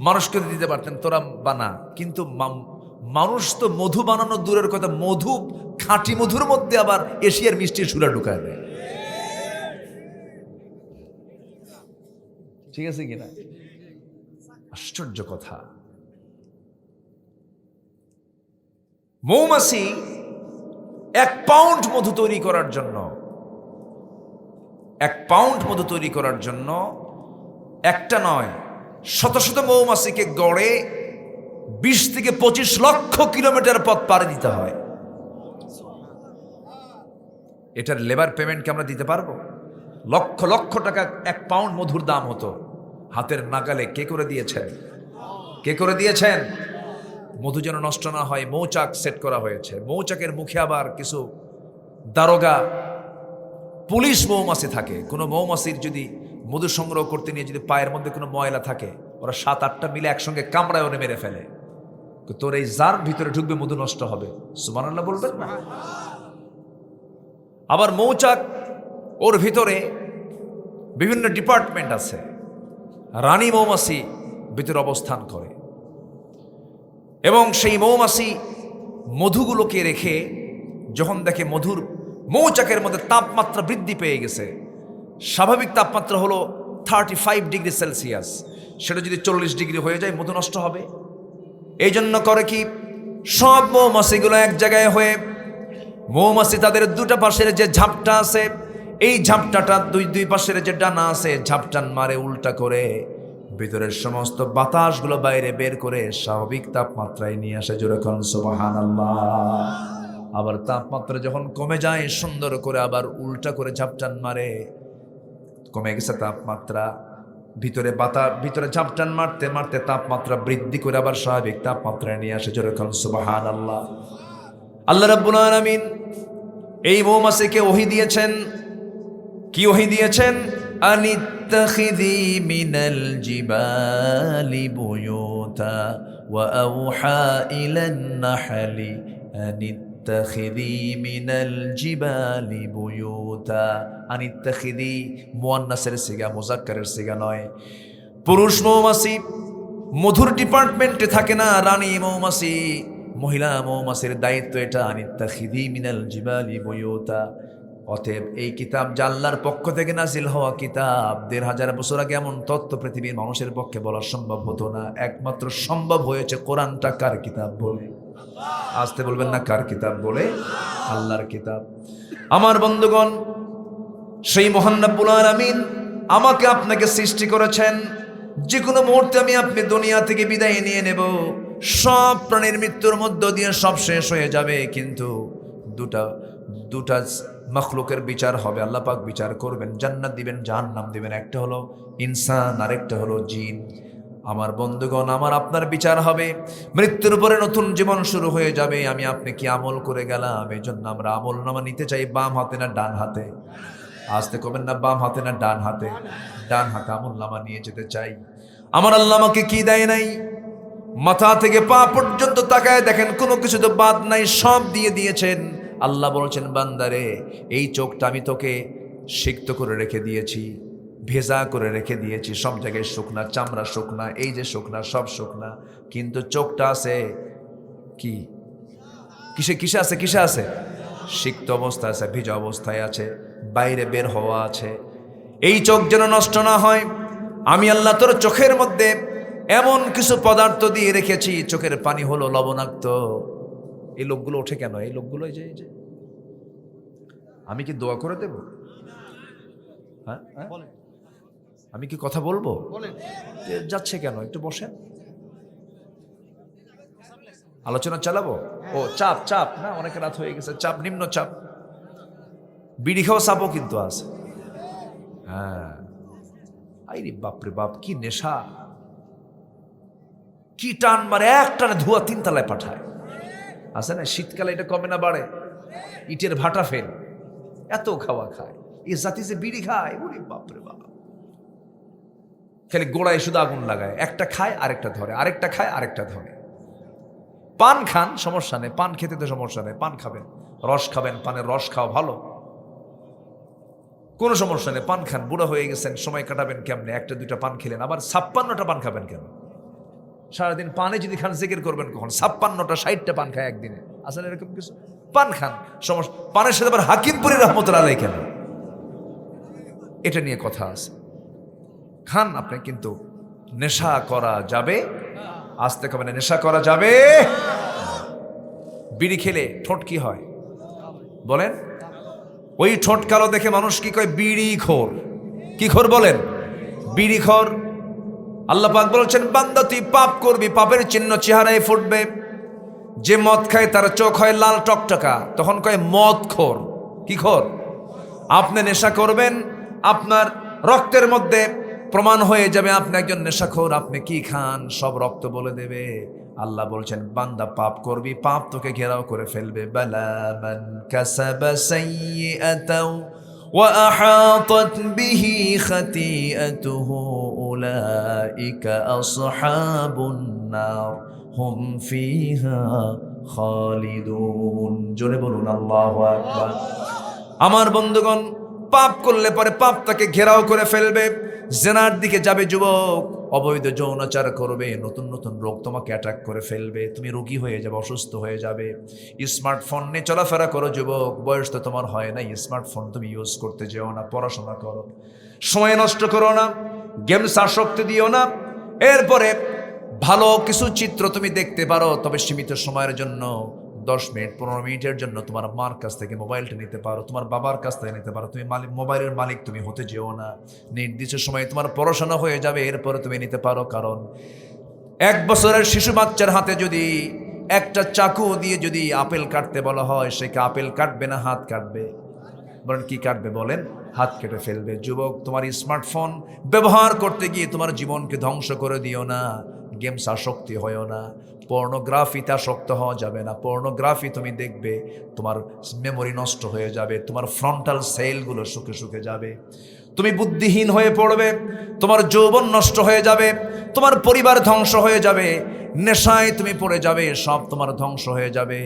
মানুষকে দিতে পারতেন, তোরা বানা। কিন্তু মানুষ তো মধু বানানো দূরের কথা, মধু, খাঁটি মধুর মধ্যে আবার এশিয়ার মিষ্টির সুরা ঢুকায় দেয়। ঠিক আছে কিনা? আশ্চর্য কথা। মৌমাছি 1 পাউন্ড মধু তৈরি করার জন্য 1 পাউন্ড মধু তৈরি করার জন্য একটা নয়, শত শত মৌমাছিকে গড়ে 20 থেকে 25 লক্ষ কিলোমিটার পথ পাড়ি দিতে হয়। এটার লেবার পেমেন্টকে আমরা দিতে পারবো? লক্ষ লক্ষ টাকা 1 পাউন্ড মধুর দাম হতো, হাতের নাগালে কে করে দিয়েছেন? কে করে দিয়েছেন? মধু যেন নষ্ট না হয় মৌচাক সেট করা হয়েছে। মৌচাকের মুখে আবার কিছু দারোগা পুলিশ মৌমাছি থাকে। কোনো মৌমাছির যদি মধু সংগ্রহ করতে নিয়ে যদি পায়ের মধ্যে কোনো ময়লা থাকে, ওরা 7-8টা মিলে একসঙ্গে কামড়ায় ওরে মেরে ফেলে। তোর এই জার ভিতরে ঢুকবে, মধু নষ্ট হবে। সুবহানাল্লাহ বলবেন না? আবার মৌচাক, ওর ভিতরে বিভিন্ন ডিপার্টমেন্ট আছে। রানী মৌমাছি ভিতরে অবস্থান করে এবং সেই মৌমাছি মধুগুলোকে রেখে যখন দেখে মধুর মৌচাকের মধ্যে তাপমাত্রা বৃদ্ধি পেয়ে গেছে, স্বাভাবিক তাপমাত্রা হলো 35 ডিগ্রি সেলসিয়াস, সেটা যদি 40 ডিগ্রি হয়ে যায় মধু নষ্ট হবে। এই জন্য করে কি, সব মৌমাছিগুলো এক জায়গায় হয়ে, মৌমাছি তাদের দুটা পাশের যে ঝাপটা আছে, এই ঝাপটাটা দুই পাশের যে ডানা আছে, ঝাপটান মারে উল্টা করে ভিতরের সমস্ত বাতাসগুলো বাইরে বের করে স্বাভাবিক তাপমাত্রায় নিয়ে আসে। জোরে কোন সুবহানাল্লাহ। আবার তাপমাত্রা যখন কমে যায়, সুন্দর করে আবার উল্টা করে ঝাপটান মারে, কমে গেছে তাপমাত্রা, ভিতরে ঝাপটান মারতে মারতে তাপমাত্রা বৃদ্ধি করে আবার স্বাভাবিক তাপমাত্রায় নিয়ে আসে। জোরে কোন সুবহানাল্লাহ। আল্লাহ রাব্বুল আলামিন এই মৌমাছিকে ওহী দিয়েছেন। কি ওহী দিয়েছেন? আনিত্তাখিযি মিনাল জিবালি বুয়ুতা ওয়া আওহা ইলান নাহলি আনিত্তাখিযি মিনাল জিবালি বুয়ুতা। আনিত্তাখিযি মুয়ান্নাসের সিগা, মুযাক্কারের সিগা নয়। পুরুষ মৌমাছি মধুর ডিপার্টমেন্টে থাকে না, রানী মৌমাছি, মহিলা মৌমাছির দায়িত্ব এটা। আনিত্তাখিযি মিনাল জিবালি বুয়ুতা। অতএব এই কিতাব যা আল্লাহর পক্ষ থেকে নাজিল হওয়া কিতাব, 1500 বছর আগে এমন তত্ত্ব পৃথিবীর মানুষের পক্ষে বলা সম্ভব হতো না। একমাত্র সম্ভব হয়েছে কোরআনটা কার কিতাব বলে। আসতে বলবেন না, কার কিতাব বলে? আল্লাহর কিতাব। আমার বন্ধুগণ, সেই মহান রব্বুল আলামিন আমাকে আপনাকে সৃষ্টি করেছেন। যে কোনো মুহূর্তে আমি আপনি দুনিয়া থেকে বিদায় নিয়ে নেব। সব প্রাণীর মৃত্যুর মধ্য দিয়ে সব শেষ হয়ে যাবে, কিন্তু দুটা মখলুকের বিচার হবে। আল্লাহ পাক বিচার করবেন, জান্নাত দিবেন, জাহান্নাম দিবেন। একটা হলো ইনসান, আরেকটা হলো জিন। আমার বন্ধুগণ, আমার আপনার বিচার হবে। মৃত্যুর পরে নতুন জীবন শুরু হয়ে যাবে। আমি আপনি কি আমল করে গেলাম, এই জন্য আমরা আমল নামা নিতে চাই বাম হাতে না ডান হাতে? আসতে করবেন না, বাম হাতে না ডান হাতে? ডান হাতে আমল নামা নিয়ে যেতে চাই। আমার আল্লাহ আমাকে কি দেয় নাই? মাথা থেকে পা পর্যন্ত তাকায় দেখেন, কোনো কিছু তো বাদ নাই, সব দিয়ে দিয়েছেন। আল্লাহ বলছেন, বান্দারে, এই চোখটা আমি তোকে সিক্ত করে রেখে দিয়েছি, ভেজা করে রেখে দিয়েছি। সব জায়গায় শুকনা, চামড়া শুকনা, এই যে শুকনা, সব শুকনা, কিন্তু চোখটা আছে কি? কিসে আছে? কিসে আছে? সিক্ত অবস্থায় আছে, ভিজা অবস্থায় আছে, বাইরে বের হওয়া আছে। এই চোখ যেন নষ্ট না হয়, আমি আল্লাহ তোর চোখের মধ্যে এমন কিছু পদার্থ দিয়ে রেখেছি, চোখের পানি হলো লবণাক্ত। এই লোকগুলো ওঠে কেন? এই লোকগুলো এই যে আমি কি দোয়া করে দেব? হ্যাঁ, আমি কি কথা বলবো? যাচ্ছে কেন? একটু বসেন, আলোচনা চালাবো। ও চাপ না, অনেক রাত হয়ে গেছে। চাপ, নিম্ন চাপ, বিড়ি খাওয়া চাপও কিন্তু আছে। হ্যাঁ, আইরে বাপরে বাপ, কি নেশা, কি টান মারে, এক টানে ধোয়া 3 তলায় পাঠায়। আছে না? শীতকালে এটা কমে না বাড়ে? ইটের ভাটা ফেল, এত খাওয়া খায়। এই জাতি যে বিড়ি খায়, ওরে বাপরে বাপ, খালি গোড়ায় শুধু আগুন লাগায়। একটা খায় আরেকটা ধরে, আরেকটা খায় আরেকটা ধরে। পান খান, সমস্যা নেই, পান খেতে তো সমস্যা নেই, পান খাবেন, রস খাবেন, পানের রস খাওয়া ভালো, কোনো সমস্যা নেই, পান খান। বুড়ো হয়ে গেছেন, সময় কাটাবেন কেমনে? 1-2টা পান খেলেন, আবার 56টা পান খাবেন কেন? সারাদিন পানে যদি খান, জিকির করবেন কখন? 56টা 60টা পান খায় একদিনে, আসলে এরকম কিছু? পান খান, সমস্যা। পানের সাথে আবার হাকিমপুরি রহমতুল্লাহ আলাইহি কেন? এটা নিয়ে কথা আছে। খান আপনি, কিন্তু নেশা করা যাবে? আসতে কবে না, নেশা করা যাবে? বিড়ি খেলে ঠোঁট কি হয়? বলেন? ওই ঠোঁট কালো দেখে মানুষ কি কয়? বিড়ি খোর। কি খোর বলেন? বিড়ি খোর। আল্লাহ পাক বলছেন, বান্দা তুই পাপ করবি, পাপের চিহ্ন চেহারায় ফুটবে। যে মদ খায় তার চোখ হয় লাল টকটকা, তখন কয় মদ খোর। কি খোর? আপনি নেশা করবেন, আপনার রক্তের মধ্যে প্রমাণ হয়ে যাবে আপনি একজন নেশাখোর। আপনি কি খান সব রক্ত বলে দেবে। আল্লাহ বলছেন, বান্দা পাপ করবি, পাপ তোকে ঘেরাও করে ফেলবে। বালা মান কাসাবা সাইয়্যাতাও ওয়া আহাতাত বিহি খাতিআতুহু উলাইকা আসহাবুন নার হুম ফিহা খালিদুন। জোরে বলুন আল্লাহু আকবার। আমার বন্ধুগণ, পাপ করলে পরে পাপ তাকে ঘেরাও করে ফেলবে। জেনার দিকে যাবে যুবক, অবৈধ যৌনাচার করবে, নতুন নতুন রোগ তোমাকে অ্যাটাক করে ফেলবে, তুমি রোগী হয়ে যাবে, অসুস্থ হয়ে যাবে। স্মার্টফোন নিয়ে চলাফেরা করো যুবক, বয়স তো তোমার হয় না, স্মার্টফোন তুমি ইউজ করতে যেও না, পড়াশোনা করো, সময় নষ্ট করো না, গেমস আসক্তি দিও না। এরপরে ভালো কিছু চিত্র তুমি দেখতে পারো, তবে সীমিত সময়ের জন্য, 10 মিনিট 15 মিনিটের জন্য তোমার মার কাছ থেকে মোবাইলটা নিতে পারো, তোমার বাবার কাছ থেকে নিতে পারো। তুমি মোবাইলের মালিক তুমি হতে যেও না। নির্দিষ্ট সময়ে তোমার পড়াশোনা হয়ে যাবে, এরপরে তুমি নিতে পারো। কারণ 1 বছরের শিশু বাচ্চার হাতে যদি একটা চাকু দিয়ে যদি আপেল কাটতে বলা হয়, সে কি আপেল কাটবে না হাত কাটবে? বলেন কি কাটবে? বলেন হাত কেটে ফেলবে। যুবক, তোমার স্মার্টফোন ব্যবহার করতে গিয়ে তোমার জীবনকে ধ্বংস করে দিও না। গেমস আসক্তি হয়েও না, পর্নোগ্রাফিতে আসক্ত হওয়া যাবে না। পর্নোগ্রাফি তুমি দেখবে, তোমার মেমোরি নষ্ট হয়ে যাবে, তোমার ফ্রন্টাল সেলগুলো শুকে শুকে যাবে, তুমি বুদ্ধিহীন হয়ে পড়বে, তোমার যৌবন নষ্ট হয়ে যাবে, তোমার পরিবার ধ্বংস হয়ে যাবে, নেশায় তুমি পড়ে যাবে, সব তোমার ধ্বংস হয়ে যাবে।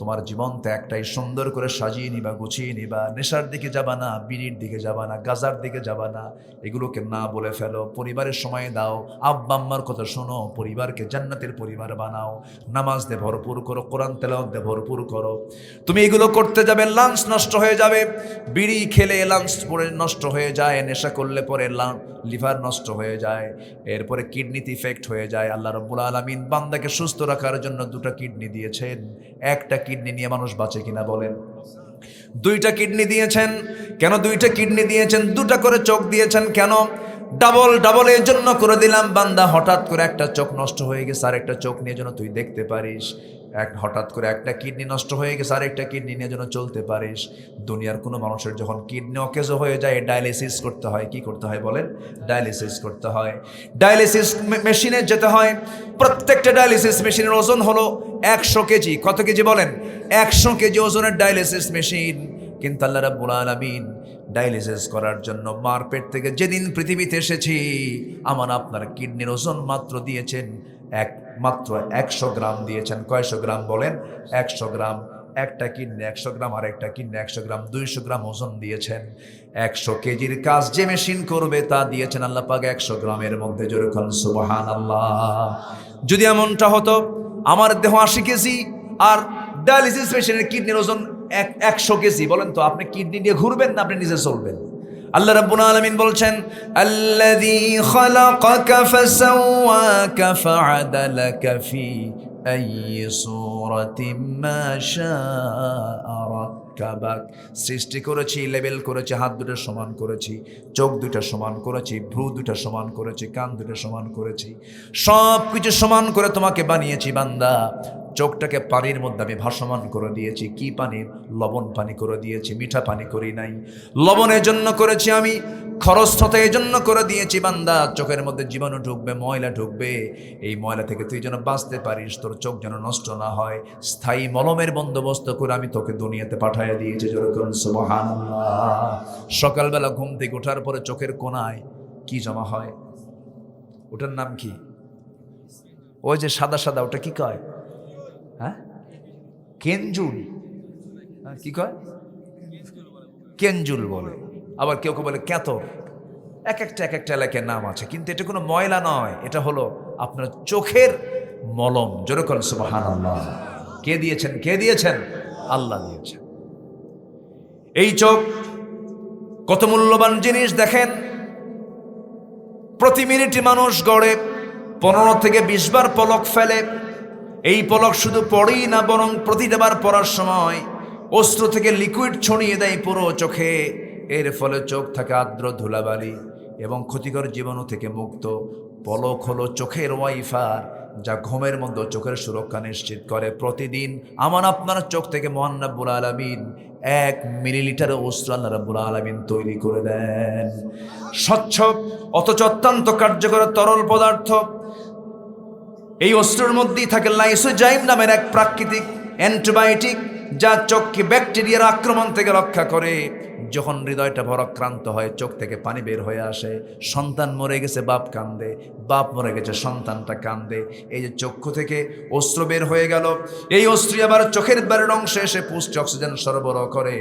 তোমার জীবনটা একটাই, সুন্দর করে সাজিয়ে নিবা, গুছিয়ে নিবা। নেশার দিকে যাবা না, বিড়ির দিকে যাবা না, গাজার দিকে যাবা না, এগুলোকে না বলে ফেলো। পরিবারের সময় দাও, আব্বা আম্মার কথা শোনো, পরিবারকে জান্নাতের পরিবার বানাও। নামাজ দিয়ে ভরপুর করো, কোরআন তেলাওয়াত দিয়ে ভরপুর করো। তুমি এগুলো করতে যাবে, লাঞ্চ নষ্ট হয়ে যাবে। বিড়ি খেলে লাঞ্চ পরে নষ্ট হয়ে যায়, নেশা করলে পরে লিভার নষ্ট হয়ে যায়, এরপরে কিডনিতে ইফেক্ট হয়ে যায়। আল্লাহ রাব্বুল আলামিন বান্দাকে সুস্থ রাখার জন্য 2টা কিডনি দিয়েছেন। একটা কিডনি নিয়ে মানুষ বাঁচে কিনা বলেন? 2টা কিডনি দিয়েছেন। কেন 2টা কিডনি দিয়েছেন? 2টা করে চোখ দিয়েছেন। কেন? ডাবল এর জন্য করে দিলাম, বান্দা হঠাৎ করে একটা চোখ নষ্ট হয়ে গেছে, আর একটা চোখ নিয়ে যেন তুই দেখতে পারিস। হঠাৎ করে একটা কিডনি নষ্ট হয়ে গেছে, আর একটা কিডনি নিয়ে যেন চলতে পারিস। দুনিয়ার কোনো মানুষের যখন কিডনি অকেজো হয়ে যায়, ডায়ালিসিস করতে হয়। কি করতে হয় বলেন? ডায়ালিসিস করতে হয়। ডায়ালিসিস মেশিনে যেতে হয়। প্রত্যেকটা ডায়ালিসিস মেশিনের ওজন হলো 100 কেজি। কত কেজি বলেন? 100 কেজি ওজনের ডায়ালিসিস মেশিন। কিন্তু আল্লাহ রাব্বুল আলামিন ডায়ালিসিস করার জন্য মার পেট থেকে যেদিন পৃথিবীতে এসেছি, আমার আপনার কিডনির ওজন মাত্র দিয়েছেন মাত্র 100 গ্রাম দিয়েছেন। কয়শো গ্রাম বলেন? 100 গ্রাম। একটা কিডনি 100 গ্রাম, আর একটা কিডনি 100 গ্রাম, 200 গ্রাম ওজন দিয়েছেন। 100 কেজির কাজ যে মেশিন করবে তা দিয়েছেন আল্লাহ পাক 100 গ্রামের মধ্যে। জোরে বলুন সুবহানাল্লাহ। যদি এমনটা হতো, আমার দেহ 80 কেজি আর ডায়ালিসিস মেশিনের কিডনির ওজন 100 কেজি, বলেন তো আপনি কিডনি নিয়ে ঘুরবেন না আপনি নিজে চলবেন? আল্লাহ রাব্বুল আলামিন বলছেন, আল্লাযী খালাকাকা ফাসাওয়াকা ফাআদালাকা ফি আইয়ি সূরাতিন মা শাআ রাক্কাবাক। সৃষ্টি করেছি, লেভেল করেছি, হাত 2টা সমান করেছি, চোখ 2টা সমান করেছি, ভ্রু 2টা সমান করেছি, কান 2টা সমান করেছি, সব কিছু সমান করে তোমাকে বানিয়েছি বান্দা। চোখটাকে পানির মধ্যে আমি ভাসমান করে দিয়েছি। কি পানি? লবণ পানি করে দিয়েছি, মিঠা পানি করি নাই। লবণের জন্য করেছি আমি, খরস্রোতা এই জন্য করে দিয়েছি বান্দা। চোখের মধ্যে জীবাণু ঢুকবে, ময়লা ঢুকবে, এই ময়লা থেকে তুই যেন বাঁচতে পারিস, তোর চোখ যেন নষ্ট না হয়, স্থায়ী মলমের বন্দোবস্ত করে আমি তোকে দুনিয়াতে পাঠিয়ে দিয়েছি। যেরকম সুবহানাল্লাহ। সকালবেলা ঘুম থেকে ওঠার পরে চোখের কোনায় কি জমা হয়? ওটার নাম কি? ওই যে সাদা সাদা, ওটা কি কয়? হ্যাঁ, কেঞ্জুল। কি কয়? কেঞ্জুল বলে, আবার কেউ কেউ বলে ক্যাতর। এক একটা এলাকার নাম আছে, কিন্তু এটা কোনো ময়লা নয়, এটা হলো আপনার চোখের মলম। যেরকম সুবহানাল্লাহ। কে দিয়েছেন? কে দিয়েছেন? আল্লাহ দিয়েছেন। এই চোখ কত মূল্যবান জিনিস দেখেন। প্রতি মিনিটে মানুষ গড়ে 15 থেকে 20 বার পলক ফেলে। এই পলক শুধু পড়েই না, বরং প্রতিটা বার পড়ার সময় অস্ত্র থেকে লিকুইড ছড়িয়ে দেয় পুরো চোখে, এর ফলে চোখ থাকে আর্দ্র ধুলাবালি এবং ক্ষতিকর জীবাণু থেকে মুক্ত। পলক হলো চোখের ওয়াইফার, যা ঘুমের মধ্যে চোখের সুরক্ষা নিশ্চিত করে। প্রতিদিন আমার আপনার চোখ থেকে মহান রব্বুল আলামিন 1 মিলিলিটার অস্ত্র আল্লাহ রব্বুল আলামিন তৈরি করে দেন। স্বচ্ছ অথচ অত্যন্ত কার্যকর তরল পদার্থ। এই অস্ত্রের মধ্যেই থাকে লাইসোজাইম নামের এক প্রাকৃতিক অ্যান্টিবায়োটিক, যা চোখকে ব্যাকটেরিয়ার আক্রমণ থেকে রক্ষা করে। যখন হৃদয়টা ভারাক্রান্ত হয়, চোখ থেকে পানি বের হয়ে আসে। সন্তান মরে গেছে, বাপ কান্দে, বাপ মরে গেছে, সন্তানটা কান্দে। এই যে চক্ষু থেকে অস্ত্র বের হয়ে গেল, এই অস্ত্র আবার চোখের বাইরের অংশে এসে পুষ্ট অক্সিজেন সরবরাহ করে।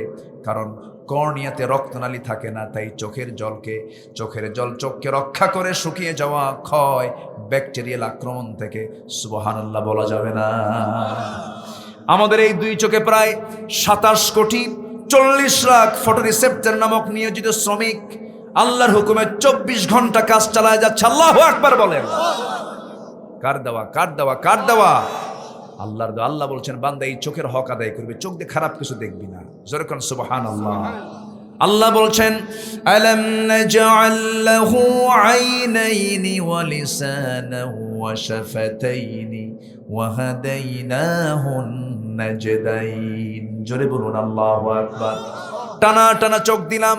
কারণ কর্নিয়াতে রক্তনালী থাকে না, তাই চোখের জল চোখকে রক্ষা করে শুকিয়ে যাওয়া ক্ষয় ব্যাকটেরিয়াল আক্রমণ থেকে। সুবহানাল্লাহ বলা যাবে না? আমাদের এই দুই চোখে প্রায় 27 কোটি 40 লাখ ফটোরিসেপ্টর নামক নিয়োজিত শ্রমিক আল্লাহর হুকুমে 24 ঘন্টা কাজ চালায় যাচ্ছে। আল্লাহু আকবার বলেন। কার দেওয়া? আল্লাহর দেওয়া। আল্লাহ বলছেন, বান্দা এই চোখের হক আদায় করবে, চোখ দিয়ে খারাপ কিছু দেখবি না। জোরে কোন সুবহানাল্লাহ। আল্লাহ বলছেন, আলাম নাজআল লাহু আইনাইনি ওয়া লিসানান ওয়া শাফাতাইনি ওয়া হাদাইনাহুন নাজদাইন। জোরে বলুন আল্লাহু আকবার। টানা টানা চোখ দিলাম,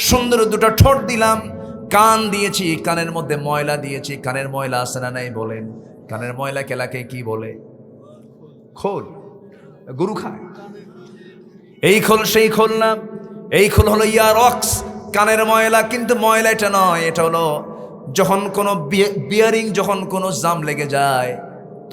সুন্দর দুটো ঠোঁট দিলাম, কান দিয়েছি, কানের মধ্যে ময়লা দিয়েছি। কানের ময়লা আছে না নাই বলেন? কানের ময়লা কেলাকে কি বলে? খোল। গরু খায় এই খোল, সেই খোল না। এই খোল হলো ইয়ারক্স, কানের ময়লা। কিন্তু ময়লা এটা নয়, এটা হলো যখন কোনো বিয়ারিং, যখন কোনো জাম লেগে যায়,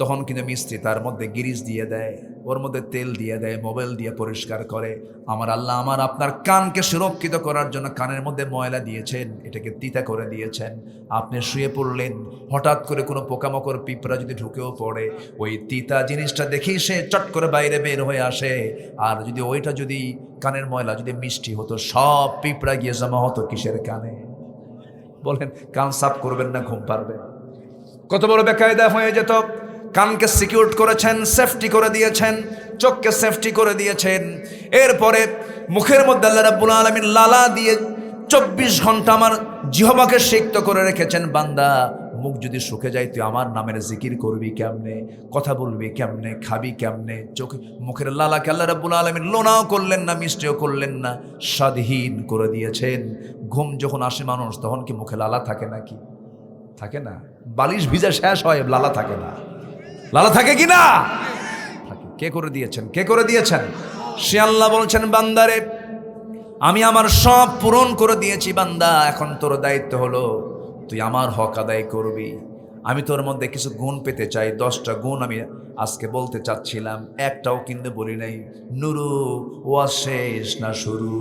তখন কিন্তু মিস্ত্রি তার মধ্যে গিরিজ দিয়ে দেয়, ওর মধ্যে তেল দিয়ে দেয়, মোবাইল দিয়ে পরিষ্কার করে। আমার আল্লাহ আমার আপনার কানকে সুরক্ষিত করার জন্য কানের মধ্যে ময়লা দিয়েছেন, এটাকে তিতা করে দিয়েছেন। আপনি শুয়ে পড়লেন, হঠাৎ করে কোনো পোকামাকড় পিঁপড়া যদি ঢুকেও পড়ে, ওই তিতা জিনিসটা দেখেই সে চট করে বাইরে বের হয়ে আসে। আর যদি ওইটা যদি কানের ময়লা যদি মিষ্টি হতো, সব পিঁপড়া গিয়ে জমা হতো কিসের কানে? বলেন, কান সাফ করবেন না ঘুম পারবেন? কত বড় বেকায়দা হয়ে যেত। কানকে সিকিউর করেছেন, সেফটি করে দিয়েছেন, চোখকে সেফটি করে দিয়েছেন। এরপরে মুখের মধ্যে আল্লাহ রাব্বুল আলামিন লালা দিয়ে 24 ঘন্টা আমার জিহ্বাকে সিক্ত করে রেখেছেন। বান্দা, মুখ যদি শুকে যায়, তুই আমার নামের জিকির করবি কেমনে? কথা বলবি কেমনে? খাবি কেমনে? চোখে মুখের লালাকে আল্লাহ রাব্বুল আলামিন লোনাও করলেন না, মিষ্টিও করলেন না, স্বাদহীন করে দিয়েছেন। ঘুম যখন আসে মানুষ, তখন কি মুখে লালা থাকে নাকি? থাকে না। বালিশ ভিজা শেষ হয়, লালা থাকে না। লালা থাকে কি না? কে করে দিয়েছেন? কে করে দিয়েছেন? সে আল্লাহ বলছেন, বান্দারে আমি আমার সব পূরণ করে দিয়েছি। বান্দা, এখন তোর দায়িত্ব হলো তুই আমার হক আদায় করবি। আমি তোর মধ্যে কিছু গুণ পেতে চাই। 10টা গুণ আমি আজকে বলতে চাচ্ছিলাম, একটাও কিন্তু বলি নাই। নুরু ওয়া শেষ না শুরু।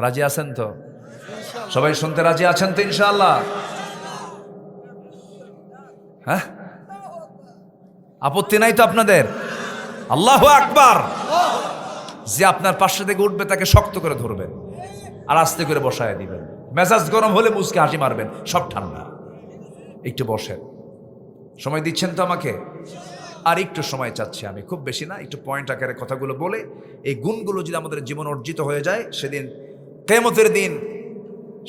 রাজি আছেন তো? সবাই শুনতে রাজি আছেন তো ইনশাআল্লাহ? হ্যাঁ, আপত্তি নাই তো আপনাদের? আল্লাহু আকবার। যে আপনার পাশে থেকে উঠবে তাকে শক্ত করে ধরবেন আর আস্তে করে বসায় দিবেন। মেজাজ গরম হলে মুচকে হাসি মারবেন, সব ঠান্ডা। একটু বসেন, সময় দিচ্ছেন তো আমাকে? আর একটু সময় চাচ্ছি আমি, খুব বেশি না, একটু পয়েন্ট আকারে কথাগুলো বলে এই গুণগুলো যদি আমাদের জীবন অর্জিত হয়ে যায়, সেদিন কিয়ামতের দিন,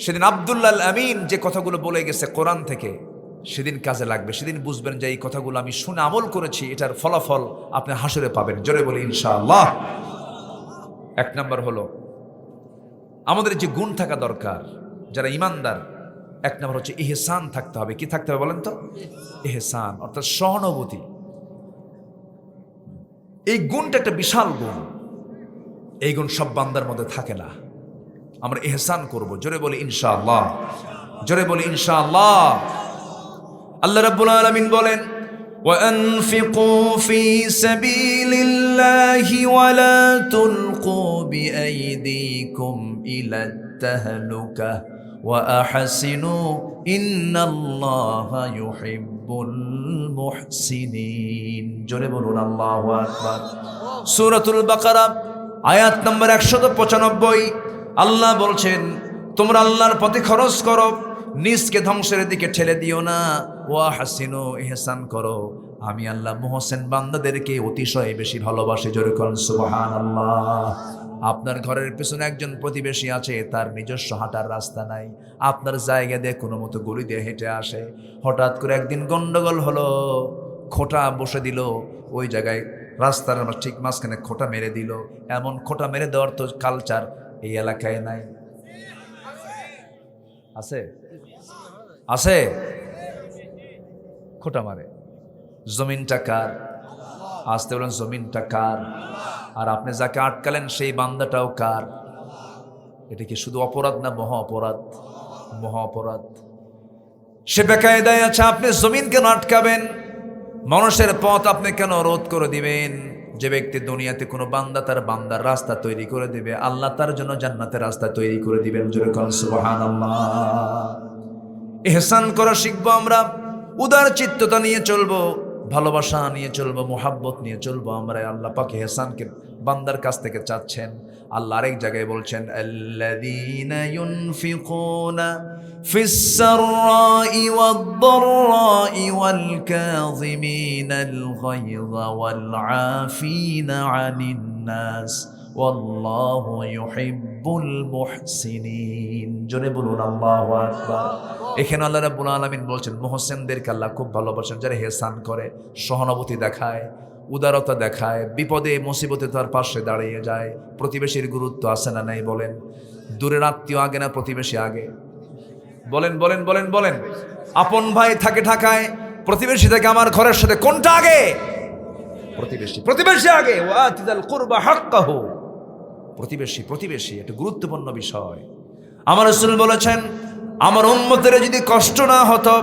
সেদিন আব্দুল্লাহ আল আমিন যে কথাগুলো বলে গেছে কোরআন থেকে, সেদিন কাজে লাগবে। সেদিন বুঝবেন যে এই কথাগুলো আমি শুনে আমল করেছি, এটার ফলাফল আপনি হাসরে পাবেন। জোরে বলি ইনশাআল্লাহ। 1 নম্বর হলো আমাদের যে গুণ থাকা দরকার যারা ইমানদার, 1 নম্বর হচ্ছে ইহসান থাকতে হবে। কি থাকতে হবে বলেন তো? ইহসান, অর্থাৎ সহানুভূতি। এই গুণটা একটা বিশাল গুণ। এই গুণ সব বান্দার মধ্যে থাকে না। আমরা ইহসান করব। জোরে বলি ইনশাআল্লাহ। জোরে বলি ইনশাআল্লাহ। আল্লাহ রাব্বুল আলামিন বলেন, وَأَنفِقُوا فِي سَبِيلِ اللَّهِ وَلَا تُلْقُوا بِأَيْدِيكُمْ إِلَى التَّهْلُكَةِ وَأَحْسِنُوا إِنَّ اللَّهَ يُحِبُّ الْمُحْسِنِينَ। জোরে বলুন আল্লাহু আকবার। সূরাতুল বাকারা আয়াত নম্বর 195। আল্লাহ বলছেন, তোমরা আল্লাহর পথে খরচ করো, নিজকে ধ্বংসের দিকে ঠেলে দিও না। ওয়া হাসিনু, ইহসান করো। আমি আল্লাহ মুহসিন বান্দাদেরকে অতিশয় বেশি ভালোবাসি। জোরে করুন সুবহানাল্লাহ। আপনার ঘরের পেছনে একজন প্রতিবেশী আছে, তার নিজস্ব হাঁটার রাস্তা নাই, আপনার জায়গা দিয়ে কোনো মতো গলি দিয়ে হেঁটে আসে। হঠাৎ করে একদিন গন্ডগোল হলো, খোঁটা বসে দিল ওই জায়গায়, রাস্তার ঠিক মাঝখানে খোঁটা মেরে দিল। এমন খোঁটা মেরে দেওয়ার তো কালচার এই এলাকায় নাই। আছে আছে খোঁটা মারে। জমিনটা কার? আসতে বলেন জমিনটা কার? আর আপনি যাকে আটকালেন সেই বান্দাটাও কার? এটা কি শুধু অপরাধ না মহা অপরাধ? মহা অপরাধ। সে বেকায়দায় আছে, আপনি জমিন কেন আটকাবেন? মানুষের পথ আপনি কেন রোধ করে দিবেন? যে ব্যক্তি দুনিয়াতে কোনো বান্দা তার বান্দার রাস্তা তৈরি করে দিবে, আল্লাহ তার জন্য জান্নাতের রাস্তা তৈরি করে দিবেন। জোরে বলুন সুবহানাল্লাহ। ইহসান করা শিখবো আমরা, উদার চিত্ততা নিয়ে চলবো, ভালোবাসা নিয়ে চলবো, মোহাব্বত নিয়ে চলবো আমরা। আল্লাহ পাক ইহসানকে বান্দার কাছ থেকে চাচ্ছেন। আল্লাহ আরেক জায়গায় বলছেন, আল্লাযীনা ইউনফিকুনা ফিস সাররাই ওয়াদ-দাররাই ওয়াল কাযিমিনাল গায়যা ওয়াল আফিনা আনিন নাস ওয়াল্লাহু ইউহিব্বুল মুহসিনিন। জোরে বলুন আল্লাহু আকবার। এখানে আল্লাহ রাব্বুল আলামিন বলছেন মুহসিনদেরকে আল্লাহ খুব ভালোবাসেন, যারা ইহসান করে, সহানুভূতি দেখায়, উদারতা দেখায়, বিপদে মুসিবতে তার পাশে দাঁড়িয়ে যায়। প্রতিবেশীর গুরুত্ব আছে না নাই বলেন? দূরের আত্মীয় আগে না প্রতিবেশী আগে? বলেন বলেন বলেন বলেন। আপন ভাই থাকে ঢাকায়, প্রতিবেশী থেকে আমার ঘরের সাথে কোনটা আগে? প্রতিবেশী। প্রতিবেশী আগে। ওয়াতিদাল কুরবা হাক্কাহু। প্রতিবেশী প্রতিবেশী একটা গুরুত্বপূর্ণ বিষয়। আমার রাসূল বলেছেন, আমার উম্মতের যদি কষ্ট না হতো,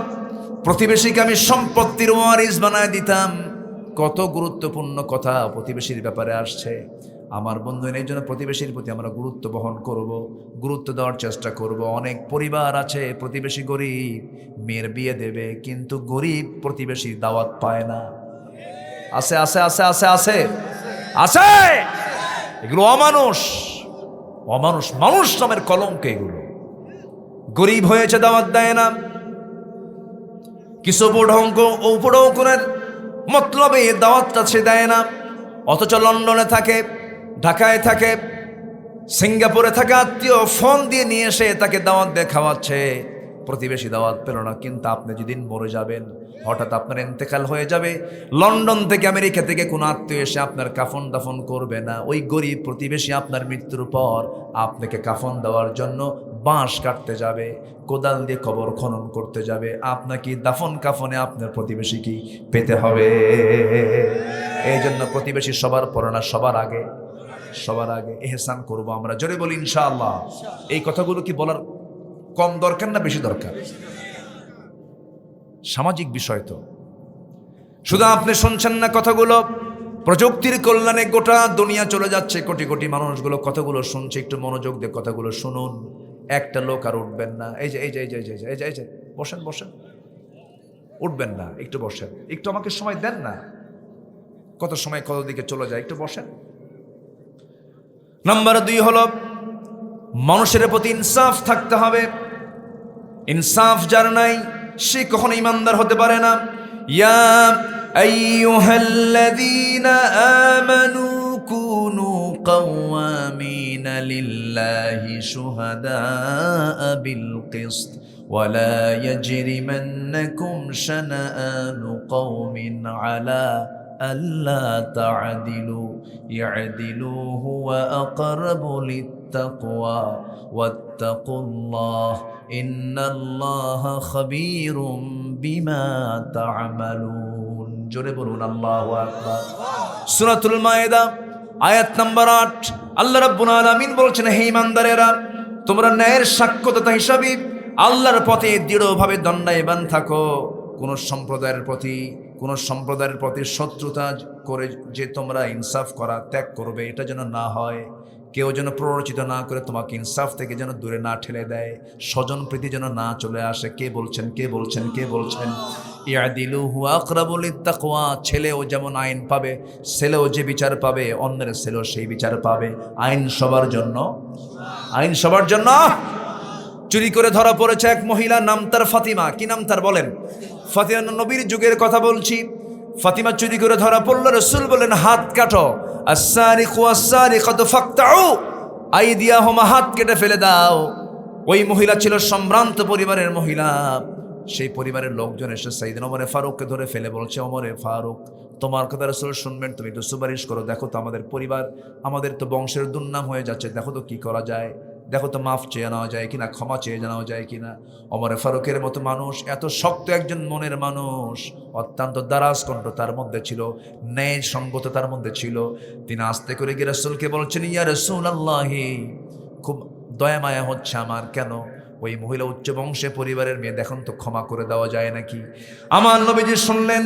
প্রতিবেশীকে আমি সম্পত্তির ওয়ারিস বানায় দিতাম। কত গুরুত্বপূর্ণ কথা প্রতিবেশীর ব্যাপারে আসছে। আমার বন্ধু, এই জন্য প্রতিবেশীর প্রতি আমরা গুরুত্ব বহন করব, গুরুত্ব দেওয়ার চেষ্টা করব। অনেক পরিবার আছে প্রতিবেশী গরিব, মেয়ের বিয়ে দেবে, কিন্তু গরিব প্রতিবেশীর দাওয়াত পায় না। আছে আছে আছে আছে আছে আছে। এগুলো অমানুষ, অমানুষ, মানুষ নামের কলঙ্ক এগুলো। গরিব হয়েছে দাওয়াত দেয় না, কিছু উপঢৌকনের মতলবে দাওয়াতটা সে দেয় না। অথচ লন্ডনে থাকে, ঢাকায় থাকে, সিঙ্গাপুরে থাকে আত্মীয় ফোন দিয়ে নিয়ে এসে তাকে দাওয়াত দিয়ে খাওয়াচ্ছে। প্রতিবেশী দাওয়াত পেল না। কিন্তু আপনি যেদিন মরে যাবেন, হঠাৎ আপনার ইন্তেকাল হয়ে যাবে, লন্ডন থেকে আমেরিকা থেকে কোনো আত্মীয় এসে আপনার কাফন দাফন করবে না। ওই গরিব প্রতিবেশী আপনার মৃত্যুর পর আপনাকে কাফন দেওয়ার জন্য বাঁশ কাটতে যাবে, কোদাল দিয়ে কবর খনন করতে যাবে। আপনাকে দাফন কাফনে আপনার প্রতিবেশী কি পেতে হবে? এই জন্য প্রতিবেশী সবার পরে না, সবার আগে, সবার আগে ইহসান করব আমরা। জোরে বলি ইনশাআল্লাহ। এই কথাগুলো কি বলার কম দরকার না বেশি দরকার? সামাজিক বিষয় তো। শুধু আপনি শুনছেন না কথাগুলো, প্রযুক্তির কল্যাণে গোটা দুনিয়া চলে যাচ্ছে, কোটি কোটি মানুষগুলো কথাগুলো শুনছে। একটু মনোযোগ দিয়ে কথাগুলো শুনুন। একটা লোক আর উঠবেন না। এই যে এই যে এই যে এই যে এই যে এই যে বসেন বসেন, উঠবেন না, একটু বসেন, একটু আমাকে সময় দেন না। কত সময় কত দিকে চলে যায়, একটু বসেন। নাম্বার 2 হলো মানুষের প্রতি ইনসাফ থাকতে হবে। ইনসাফ যার নাই সে কখনো ইমানদার হতে পারে না। ইয়া আইয়ুহাল্লাযীনা আমানু কুনু কাওয়ামিনা লিল্লাহি শুহাদাআ বিল কিসত ওয়ালা ইয়াজরিমান্নাকুম শানাআনু কওমিন আলা আল্লা তা'দিলু ইয়া'দিলু হুয়া আকরাবু লিত্তাকওয়া ওয়াত্তাকুল্লাহ ইন্নাল্লাহা খাবীরুম বিমা তা'মালুন। জোরে বলুন আল্লাহু আকবার। সূরাতুল মায়েদা আয়াত নাম্বার 8 আল্লাহ রাব্বুল আলামিন বলছেন, হে ঈমানদারেরা, তোমরা ন্যায়ের সাক্ষ্যদাতা হিসাবে আল্লাহর পথে দৃঢ়ভাবে দণ্ডায়মান থাকো। কোন সম্প্রদায়ের প্রতি শত্রুতা করে যে তোমরা ইনসাফ করা ত্যাগ করবে, এটা যেন না হয়। কেউ যেন প্ররোচিত না করে তোমাকে ইনসাফ থেকে যেন দূরে না ঠেলে দেয়, স্বজন প্রীতি যেন না চলে আসে। কে বলছেন কে বলছেন কে বলছেন? ইয়াদিলু হুয়া আকরাবু লিত্তাকওয়া। ছেলেও যেমন আইন পাবে, ছেলেও যে বিচার পাবে, অন্যের ছেলেও সেই বিচার পাবে। আইন সবার জন্য, আইন সবার জন্য। চুরি করে ধরা পড়েছে এক মহিলা, নাম তার ফাতিমা। কি নাম তার বলেন? ফাতিমা, নবীর যুগের কথা বলছি। ফাতিমা চুরি করে ধরা পড়ল, রাসূল বললেন হাত কাটো, আস-সারিকু ওয়াস-সারিকাতু ফাকতাউ আইদিয়াহুমা, হাত কেটে ফেলে দাও। ওই মহিলা ছিল সম্ভ্রান্ত পরিবারের মহিলা। সেই পরিবারের লোকজন এসে সাইয়েদনা ওমর ফারুককে ধরে ফেলে বলছে, ওমরে ফারুক, তোমার কথা রাসূল শুনবেন, তুমি একটু সুপারিশ করো, দেখো তো আমাদের পরিবার, আমাদের তো বংশের দুর্নাম হয়ে যাচ্ছে, দেখো তো কি করা যায়, দেখো তো মাফ চেয়ে নেওয়া যায় কিনা, ক্ষমা চেয়ে নেওয়া যায় কিনা। ওমরে ফারুকের মতো মানুষ, এত শক্ত একজন মনের মানুষ, অত্যন্ত দারাজ কণ্ঠ তার মধ্যে ছিল, ন্যায় সঙ্গত তার মধ্যে ছিল। তিনি আস্তে করে গিয়ে রাসূলকে বলছেন, ইয়া রাসূলুল্লাহি, খুব দয়া মায়া হচ্ছে আমার, কেন ওই মহিলা উচ্চ বংশে পরিবারের মেয়ে, দেখুন তো ক্ষমা করে দেওয়া যায় নাকি। আমার নবীজি শুনলেন,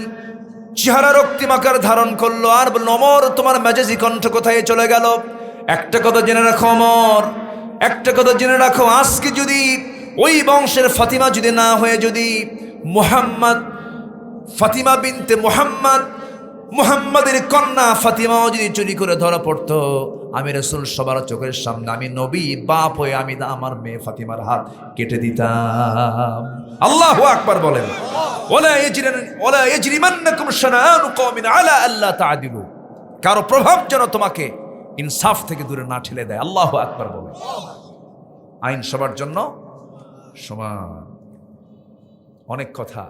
চেহারা রক্তিমাকার ধারণ করলো, আর বলল, ওমর তোমার মেজাজি কণ্ঠ কোথায় চলে গেল? একটা কথা জেনে রাখো ওমর, একটা কথা জেনে রাখো, আজকে যদি ওই বংশের ফাতিমা যদি না হয়ে যদি মুহাম্মদ, ফাতিমা বিনতে মুহাম্মদ, মুহাম্মাদের কন্যা ফাতিমাও যদি চুরি করে ধরা পড়তো, আমি রাসূল সবার চোখের সামনে, আমি নবী বাপ হয়ে আমি আমার মেয়ে ফাতিমার হাত কেটে দিতাম। আল্লাহু আকবার বলেন। ওয়ালা ইয়াজরিমান্নাকুম শানাআনু কওমিন আলা আল্লা তা'দিলু, কারো প্রভাব যেন তোমাকে ইনসাফ থেকে দূরে না ঠেলে দেয়। আল্লাহু আকবার বলেন। আইন সবার জন্য সমান। অনেক কথা।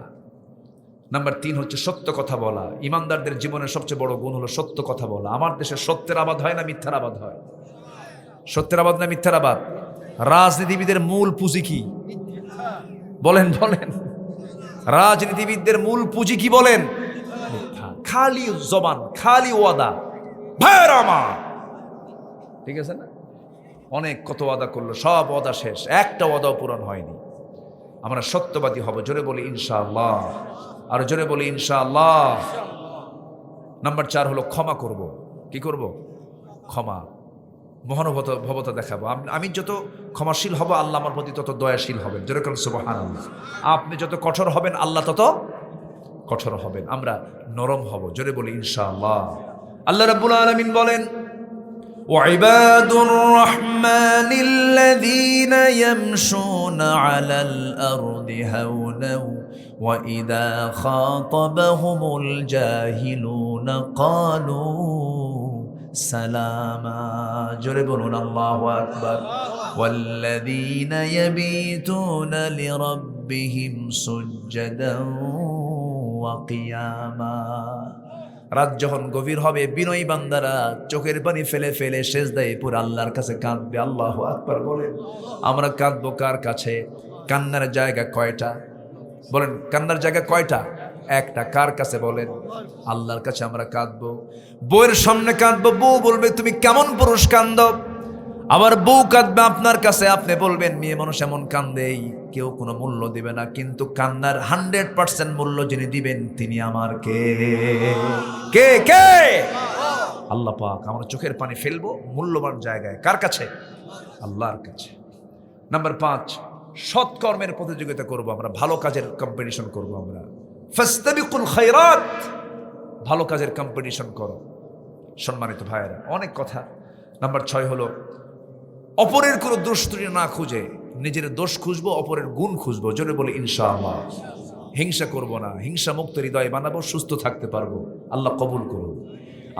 নাম্বার 3 হচ্ছে সত্য কথা বলা। ইমানদারদের জীবনের সবচেয়ে বড় গুণ হলো সত্য কথা বলা। আমার দেশে সত্যের আবাদ হয় না মিথ্যার আবাদ হয়? সত্যের আবাদ না মিথ্যার আবাদ? রাজনীতিবিদের মূল পুঁজি কি বলেন? বলেন, রাজনীতিবিদদের মূল পুঁজি কি বলেন? মিথ্যা। খালি জবান, খালি ওয়াদা। ভাইয়ের আমার, ঠিক আছে না? অনেক কত ওয়াদা করলো, সব ওয়াদা শেষ, একটা ওয়াদাও পূরণ হয়নি। আমরা সত্যবাদী হব, জোরে বলি ইনশাআল্লাহ, আর জোরে বলি ইনশাআল্লাহ। নাম্বার 4 হলো ক্ষমা করব। কি করব? ক্ষমা, মহানুভবতা দেখাবো। আমি যত ক্ষমাশীল হব, আল্লাহ আমার প্রতি তত দয়াশীল হবেন। জোরে বলেন সুবহানাল্লাহ। আপনি যত কঠোর হবেন, আল্লাহ তত কঠোর হবেন। আমরা নরম হব, জোরে বলি ইনশাআল্লাহ। আল্লাহ রাব্বুল আলামিন বলেন, وعباد الرحمن الذين يمشون على الأرض هونا وإذا خاطبهم الجاهلون قالوا سلاما, জোরে বলুন আল্লাহু আকবার। والذين يبيتون لربهم سجدا وقياما, রাত যখন গভীর হবে, বিনয়ী বান্দারা চোখের পানি ফেলে ফেলে সেজদায় পুরো আল্লাহর কাছে কাঁদবে। আল্লাহু আকবার বলেন। আমরা কাঁদবো কার কাছে? কান্নার জায়গা কয়টা বলেন? কান্নার জায়গা কয়টা? একটা। কার কাছে বলেন? আল্লাহর কাছে আমরা কাঁদবো। বউয়ের সামনে কাঁদবো, বউ বলবে তুমি কেমন পুরুষ কান্দ। আবার বউ কাঁদবে আপনার কাছে, আপনি বলবেন মেয়ে মানুষ এমন কান্দেই, কেউ কোনো মূল্য দিবে না। কিন্তু কান্নার 100% মূল্য যিনি দিবেন তিনি আমার কে কে কে আল্লাহ পাক। আমরা চোখের পানি ফেলবো মূল্যবান জায়গায়, কার কাছে? আল্লাহর কাছে। নাম্বার 5, সৎকর্মের প্রতিযোগিতা করব আমরা, ভালো কাজের কম্পিটিশন করব আমরা। ফাস্তাবিকুল খায়রাত, ভালো কাজের কম্পিটিশন করো। সম্মানিত ভাইয়েরা, অনেক কথা। নাম্বার 6 হলো অপরের কোনো দোষ ত্রুটি না খুঁজে নিজের দোষ খুঁজবো, অপরের গুণ খুঁজবো। জোরে বলি ইনশাআল্লাহ। হিংসা করব না, হিংসা মুক্ত হৃদয় বানাবো, সুস্থ থাকতে পারবো। আল্লাহ কবুল করুন।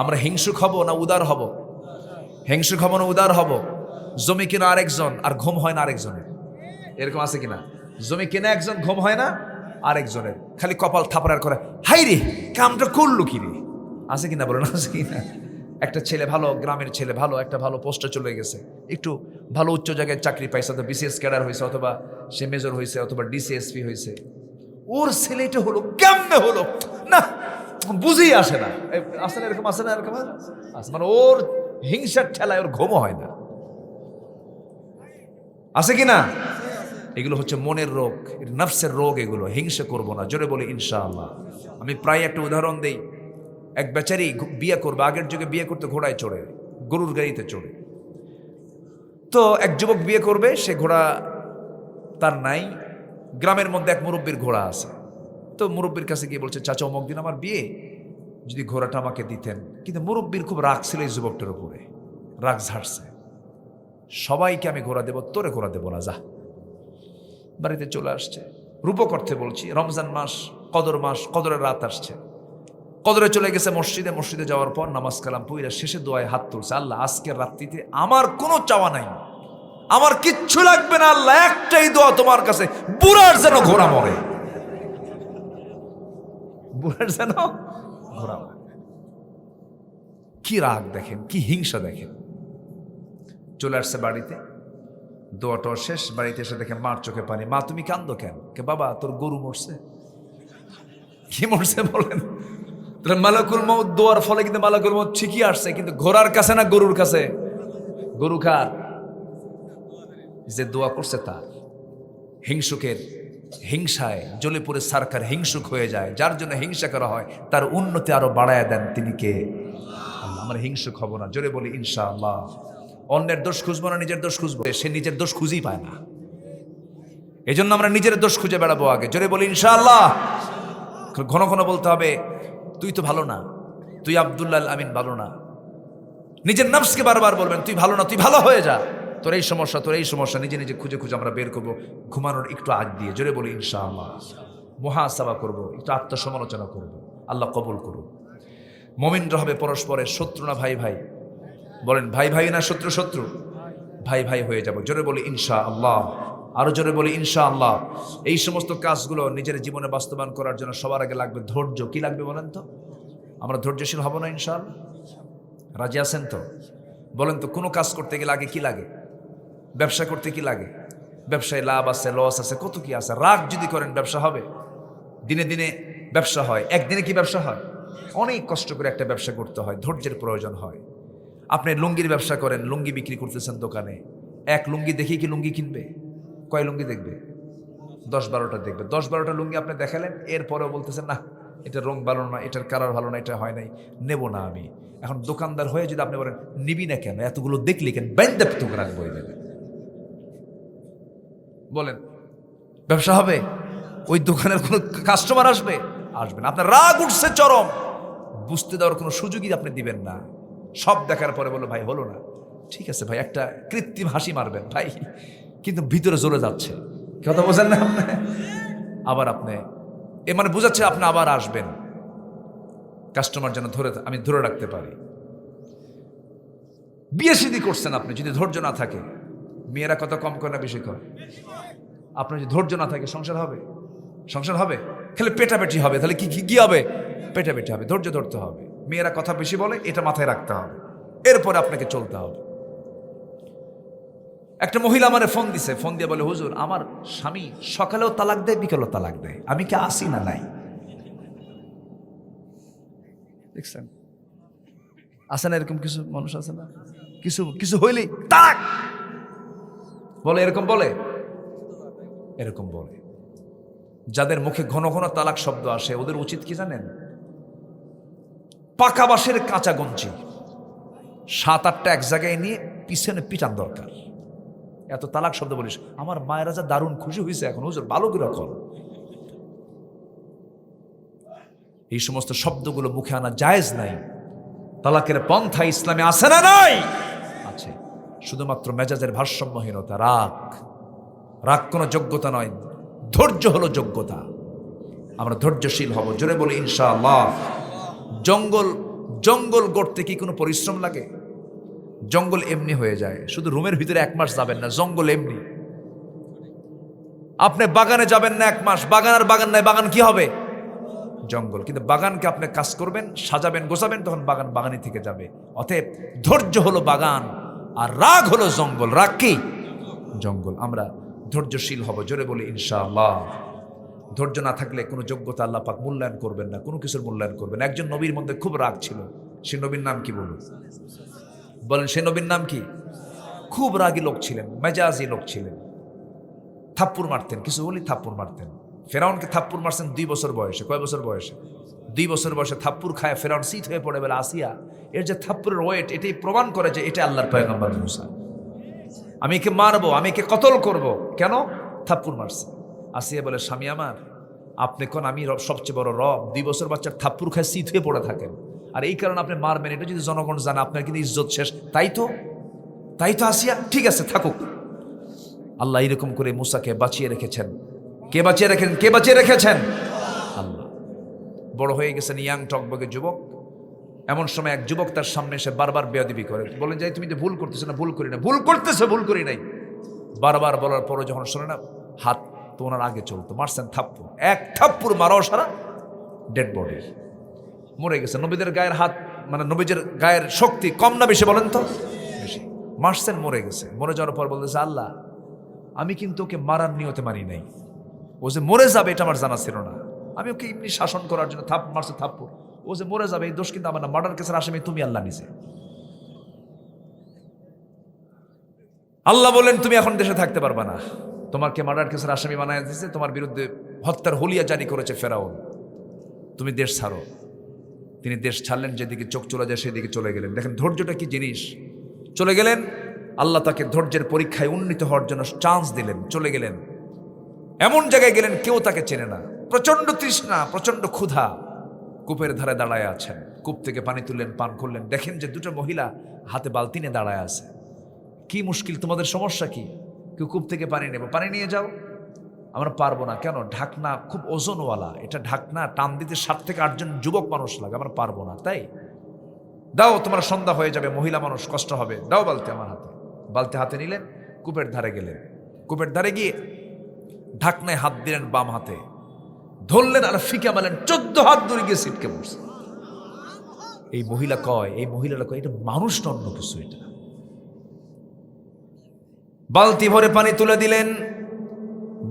আমরা হিংসুক হব না উদার হব? হিংসুক হব না উদার হব? জমি কিনা আরেকজন আর ঘুম হয় না আরেকজনের, এরকম আছে কিনা? জমি কিনা একজন, ঘুম হয় না আরেকজনের, খালি কপাল থাপড়ার করে, হাই রে কামটা করলো কি রে, আছে কিনা বলেন? আছে কিনা? একটা ছেলে ভালো, গ্রামের ছেলে ভালো, একটা ভালো পোস্টে চলে গেছে, একটু ভালো উচ্চ জায়গায় চাকরি পাইছে, অথবা বিসিএস ক্যাডার হয়েছে, অথবা সে মেজর হয়েছে, অথবা ডিসিএসপি হয়েছে। ওর ছেলেটা হলো কেমনে হলো না বুঝেই আসে না। আসে না এরকম? আসে না এরকম? মানে ওর হিংসার ঠেলায় ওর ঘুমও হয় না। আছে কিনা? এগুলো হচ্ছে মনের রোগ, নফসের রোগ এগুলো। হিংসা করবো না, জোরে বলি ইনশাআল্লাহ। আমি প্রায় একটা উদাহরণ দেই। এক বেচারি বিয়ে করবে, আগের যুগে বিয়ে করতে ঘোড়ায় চড়ে, গরুর গাড়িতে চড়ে। তো এক যুবক বিয়ে করবে, সে ঘোড়া তার নাই। গ্রামের মধ্যে এক মুরব্বীর ঘোড়া আছে। তো মুরব্বীর কাছে গিয়ে বলছে, চাচা অমুক দিন আমার বিয়ে, যদি ঘোড়াটা আমাকে দিতেন। কিন্তু মুরব্বীর খুব রাগ ছিল এই যুবকটার উপরে, রাগ ঝাড়ছে। সবাইকে আমি ঘোড়া দেবো, তোরে ঘোড়া দেবো না, যা। বাড়িতে চলে আসছে, রূপক অর্থে বলছি, রমজান মাস, কদর মাস, কদরের রাত আসছে। কদরে চলে গেছে মসজিদে, মসজিদে যাওয়ার পর নামাজ কালাম পইরা শেষে দোয়ায় হাত তুলছে, আল্লাহ আজকের রাত্রিতে আমার কোনো চাওয়া নাই, আমার কিচ্ছু লাগবে না আল্লাহ, একটাই দোয়া তোমার কাছে, বুড়ার যেন ঘোড়া মরে, বুড়ার যেন ঘোড়া মরে। কি রাগ দেখেন, কি হিংসা দেখেন। চলে আসছে বাড়িতে, দোয়াটা শেষ, বাড়িতে এসে দেখে মার চোখে পানি। মা তুমি কান্দো কেন? কে বাবা তোর গরু মরছে। কি মরছে বলেন? মালাকুল মউত দোয়ার ফলে কিন্তু মালাকুল মউত ঠিকই আসছে, কিন্তু ঘোড়ার কাছে না গরুর কাছে? গরু কার? যে দোয়া করছে তার। হিংসুকের হিংসায় জ্বলে পড়ে সরকার হিংসুক হয়ে যায়, যার জন্য হিংসা করা হয় তার উন্নতি আরো বাড়ায় দেন তিনি কে? আল্লাহ। আমরা হিংসুক হব না, জোরে বলি ইনশাআল্লাহ। অন্যের দোষ খুঁজবো না, নিজের দোষ খুঁজবো। সে নিজের দোষ খুঁজেই পায় না, এই জন্য আমরা নিজের দোষ খুঁজে বেড়াবো আগে, জোরে বলি ইনশাআল্লাহ। ঘন ঘন বলতে হবে তুই তো ভালো না, তুই আব্দুল্লাহ আমিন ভালো না। নিজের নফসকে বারবার বলবেন তুই ভালো না, তুই ভালো হয়ে যা, তোর এই সমস্যা, তোর এই সমস্যা। নিজে নিজে খুঁজে খুঁজে আমরা বের করবো ঘুমানোর একটু আগ দিয়ে, জোরে বলি ইনশাআল্লাহ। মুহাসাবা করবো, একটু আত্মসমালোচনা করবো, আল্লাহ কবুল করুন। মুমিনরা হবে পরস্পরের শত্রু না ভাই ভাই? বলেন ভাই ভাই না শত্রু শত্রু? ভাই ভাই হয়ে যাব, জোরে বলি ইনশাআল্লাহ। আরো জোরে বলি ইনশাআল্লাহ। এই সমস্ত কাজগুলো নিজের জীবনে বাস্তবায়ন করার জন্য সবার আগে লাগবে ধৈর্য। কি লাগবে বলেন তো? আমরা ধৈর্যশীল হব না ইনশাআল্লাহ? রাজি আছেন তো? বলেন তো, কোনো কাজ করতে গেলে আগে কি লাগে? ব্যবসা করতে কি লাগে? ব্যবসায় লাভ আছে, লস আছে, কত কি আছে। রাগ যদি করেন ব্যবসা হবে? দিনে দিনে ব্যবসা হয়, একদিনে কি ব্যবসা হয়? অনেক কষ্ট করে একটা ব্যবসা করতে হয়, ধৈর্যের প্রয়োজন হয়। আপনি লুঙ্গির ব্যবসা করেন, লুঙ্গি বিক্রি করতেছেন দোকানে, এক লুঙ্গি দেখেই কি লুঙ্গি কিনবে? কয় লুঙ্গি দেখবে? 10-12টা দেখবে। 10-12টা লুঙ্গি আপনি দেখালেন, এরপরেও বলতেছেন না এটা রং ভালো না, এটার কালার ভালো না, এটা হয় নাই, নেব না আমি। এখন দোকানদার হয়ে যদি আপনি বলেন নিবি না কেন, এতগুলো দেখলি কেন, ব্যান্ডাপ তো রাখবো এই দেবে, বলেন ব্যবসা হবে? ওই দোকানের কোনো কাস্টমার আসবে? আসবে না। আপনার রাগ উঠছে চরম, বুঝতে দেওয়ার কোনো সুযোগই আপনি দিবেন না। সব দেখার পরে বলো ভাই হলো না, ঠিক আছে ভাই, একটা কৃত্রিম হাসি মারবেন ভাই, কিন্তু ভিতরে জ্বলে যাচ্ছে। কথা বোঝেন না আপনি? আবার আপনি এ মানে বোঝাচ্ছে আপনি আবার আসবেন, কাস্টমার যেন আমি ধরে রাখতে পারি। বিয়ে শাদী করছেন আপনি, যদি ধৈর্য না থাকে, মেয়েরা কত কম করে না বেশি করে? আপনার যদি ধৈর্য না থাকে সংসার হবে? সংসার হবে? খালি পেটাপেটি হবে, তাহলে কি হবে? পেটাপেটি হবে। ধৈর্য ধরতে হবে। মেয়েরা কথা বেশি বলে, এটা মাথায় রাখতে হবে, এরপরে আপনাকে চলতে হবে। একটা মহিলা আমারে ফোন দিছে, ফোন দিয়ে বলে হুজুর আমার স্বামী সকালেও তালাক দেয়, বিকেলেও তালাক দেয়, আমি কি আসি না নাই? দেখছেন আছে না এরকম কিছু মানুষ? আছে না কিছু কিছু হইলেই তালাক বলে, এরকম বলে, এরকম বলে। যাদের মুখে ঘন ঘন তালাক শব্দ আসে ওদের উচিত কি জানেন? পাকা বাঁশের কাঁচা গঞ্জি 7-8টা এক জায়গায় নিয়ে পিছনে পিটান দরকার। এত তালাক শব্দ বলিস, আমার মায়েরা যা দারুণ খুশি হয়েছে এখন, হুজুর ভালো করে রাখো। এই সমস্ত শব্দগুলো মুখে আনা জায়েজ নাই। তালাকের পন্থা ইসলামে আছে না নাই? আছে। শুধুমাত্র মেজাজের ভারসাম্যহীনতা। রাগ, রাগ কোনো যোগ্যতা নয়, ধৈর্য হলো যোগ্যতা। আমরা ধৈর্যশীল হব, জোরে বলি ইনশাআল্লাহ। জঙ্গল গড়তে কি কোনো পরিশ্রম লাগে? জঙ্গল এমনি হয়ে যায়, শুধু রুমের ভিতরে 1 মাস যাবেন না, জঙ্গল এমনি। আপনি বাগানে যাবেন না 1 মাস, বাগান আর বাগান নাই, বাগান কি হবে? জঙ্গল। কিন্তু বাগানকে আপনি কাজ করবেন, সাজাবেন, গোছাবেন, তখন বাগান বাগানি থেকে যাবে। অতএব ধৈর্য হলো বাগান, আর রাগ হলো জঙ্গল। রাগ কি? জঙ্গল। আমরা ধৈর্যশীল হব, জোরে বলি ইনশাআল্লাহ। ধৈর্য না থাকলে কোনো যোগ্যতা আল্লাহ পাক মূল্যায়ন করবেন না, কোনো কিছুর মূল্যায়ন করবেন। একজন নবীর মধ্যে খুব রাগ ছিল, সে নবীর নাম কি বলুন? বলেন সে নবীর নাম কি? খুব রাগী লোক ছিলেন, মেজাজি লোক ছিলেন, থাপ্পুর মারতেন, কিছু বলি থাপ্পুর মারতেন। ফেরাউনকে থাপ্পুর মারছেন 2 বছর বয়সে। কয় বছর বয়সে? 2 বছর বয়সে থাপ্পুর খায় ফেরাউন শীত হয়ে পড়ে, বলে আসিয়া এর যে থাপ্পুরের ওয়েট, এটাই প্রমাণ করে যে এটা আল্লাহর পয়গম্বর মুসা। আমি একে মারবো, আমি একে কতল করব। কেন? থাপ্পুর মারছে। আসিয়া বলে স্বামী আমার, আপনি কোন আমি সবচেয়ে বড় রব, 2 বছর বাচ্চার থাপ্পুর খায় শীত হয়ে পড়ে থাকেন, আর এই কারণে আপনি মারবেন, এটা যদি জনগণ জানে আপনার কিন্তু ইজ্জত শেষ। তাই তো আসিয়া, ঠিক আছে থাকুক। আল্লাহ এরকম করে মুসাকে বাঁচিয়ে রেখেছেন। কে বাঁচিয়ে রেখেছেন? আল্লাহ। বড় হয়ে গেছেন, ইয়াং টকবগে যুবক। এমন সময় এক যুবক তার সামনে এসে বারবার বেয়াদবি করে, বলেন যে তুমি তো ভুল করতেছো না, ভুল করি না, ভুল করতেছো, ভুল করি নাই। বারবার বলার পরে যখন শোনে না, হাত তো ওনার আগে চলতো, মারছেন থাপ্পড়, এক থাপ্পড় মারাও সারা ডেড বডি, মরে গেছে। নবীদের গায়ের হাত, মানে নবীদের গায়ের শক্তি কম না বেশি বলেন তো? বেশি। মারছেন, মরে গেছে। মরে যাওয়ার পর বলতেছে, আল্লাহ আমি কিন্তু ওকে মারার নিয়তে মারি নাই, ও যে মরে যাবে এটা আমার জানা ছিল না, আমি ওকে এমনি শাসন করার জন্য মারছে থাপ্পড়, ও যে মরে যাবে এই দোষ কিন্তু আমার না, মার্ডার কেসের আসামি তুমি, আল্লাহ নিজে। আল্লাহ বলেন তুমি এখন দেশে থাকতে পারবা না, তোমাকে মার্ডার কেসের আসামি বানায় দিয়েছে, তোমার বিরুদ্ধে হত্যার হুলিয়া জারি করেছে ফেরাউন, তুমি দেশ ছাড়ো। তিনি দেশ ছাড়লেন, যেদিকে চোখ চলে যায় সেদিকে চলে গেলেন। দেখেন ধৈর্যটা কি জিনিস। চলে গেলেন, আল্লাহ তাকে ধৈর্যের পরীক্ষায় উন্নীত হওয়ার জন্য চান্স দিলেন। চলে গেলেন, এমন জায়গায় গেলেন কেউ তাকে চেনে না, প্রচন্ড তৃষ্ণা, প্রচন্ড ক্ষুধা, কূপের ধারে দাঁড়ায় আছেন। কূপ থেকে পানি তুললেন, পান করলেন, দেখেন যে দুটো মহিলা হাতে বালতি নিয়ে দাঁড়ায় আছে। কি মুশকিল, তোমাদের সমস্যা কি? কেউ কূপ থেকে পানি নেব, পানি নিয়ে যাও। আমরা পারবো না। কেন? ঢাকনা খুব ওজনওয়ালা, এটা ঢাকনা টান দিতে 7 থেকে 8 জন যুবক মানুষ লাগে, আমরা পারবো না। তাই দাও, তোমার সন্ধ্যা হয়ে যাবে, মহিলা মানুষ কষ্ট হবে, দাও বালতি আমার হাতে। বালতি হাতে নিলেন, কূপের ধারে গেলেন। কূপের ধারে গিয়ে ঢাকনায় হাত দিলেন, বাম হাতে ধরলেন আর ফিকে মারলেন, 14 হাত দূরে গিয়ে ছিটকে পড়ছে। এই মহিলারা কয় এটা মানুষ না অন্য কিছু। এটা বালতি ভরে পানি তুলে দিলেন,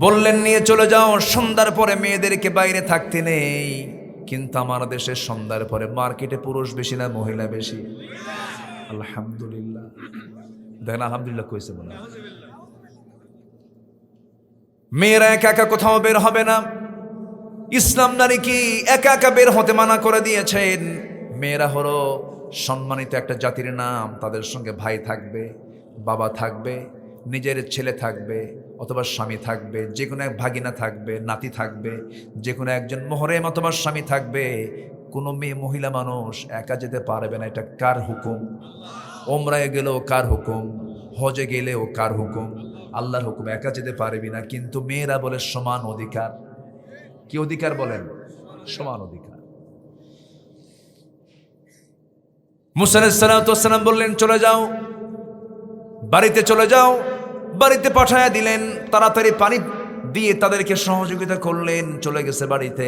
বললেন নিয়ে চলে যাও, সন্ধ্যার পরে মেয়েদেরকে বাইরে থাকতে নেই। কিন্তু আমার দেশে সন্ধ্যার পরে মার্কেটে পুরুষ বেশি না মহিলা বেশি? আলহামদুলিল্লাহ। দেখেন আলহামদুলিল্লাহ কইছে বলে। মেয়েরা একা একা কোথাও বের হবে না। ইসলাম নারীকে একা একা বের হতে মানা করে দিয়েছেন। মেয়েরা হলো সম্মানিত একটা জাতির নাম, তাদের সঙ্গে ভাই থাকবে, বাবা থাকবে, নিজের ছেলে থাকবে অথবা স্বামী থাকবে, যে কোনো এক ভাগিনা থাকবে, নাতি থাকবে, যে কোনো একজন মোহরেম অথবা স্বামী থাকবে। কোনো মেয়ে মহিলা মানুষ একা যেতে পারবে না। এটা কার হুকুম? ওমরায় গেলেও কার হুকুম, হজে গেলেও কার হুকুম? আল্লাহর হুকুম। একা যেতে পারবি না। কিন্তু মেয়েরা বলে সমান অধিকার। কি অধিকার বলেন? সমান অধিকার। মুসা আলাইহিস সালাতু ওয়াস সালাম বললেন চলে যাও, বাড়িতে চলে যাও। বাড়িতে পাঠায়া দিলেন, তাড়াতাড়ি পানি দিয়ে তাদেরকে সহযোগিতা করলেন। চলে গেছে বাড়িতে।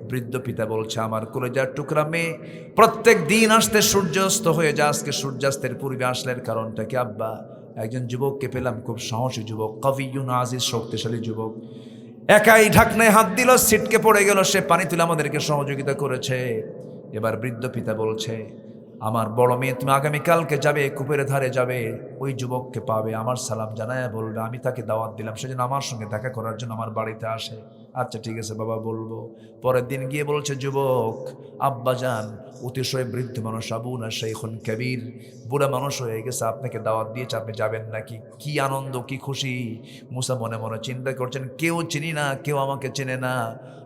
বৃদ্ধ পিতা বলছে, আমার কলেজার টুকরা মেয়ে প্রত্যেক দিন আসতে সূর্যাস্ত হয়ে যায়, আজকে সূর্যাস্তের পূর্বে আসলেন, কারণটা কি? আব্বা, একজন যুবককে পেলাম, খুব সাহসী যুবক, কবিয়ুন আজিজ, শক্তিশালী যুবক, একাই ঢাকনায় হাত দিল, ছিটকে পড়ে গেল, সে পানি তুলে আমাদেরকে সহযোগিতা করেছে। এবার বৃদ্ধ পিতা বলছে, আমার বড় মেয়ে তুমি আগামীকালকে যাবে, কূপের ধারে যাবে, ওই যুবককে পাবে, আমার সালাম জানায় বলবে আমি তাকে দাওয়াত দিলাম, সেজন্য আমার সঙ্গে দেখা করার জন্য আমার বাড়িতে আসে। আচ্ছা ঠিক আছে বাবা, বলবো। পরের দিন গিয়ে বলছে, যুবক আব্বাজান অতিশয় বৃদ্ধ মানুষ, আবুনা শাইখুন কবির, বুড়া মানুষ হয়ে গেছে, আপনাকে দাওয়াত দিয়েছে, আপনি যাবেন নাকি? কি আনন্দ, কি খুশি। মুসা মনে মনে চিন্তা করছেন, কেউ চিনি না, কেউ আমাকে চেনে না,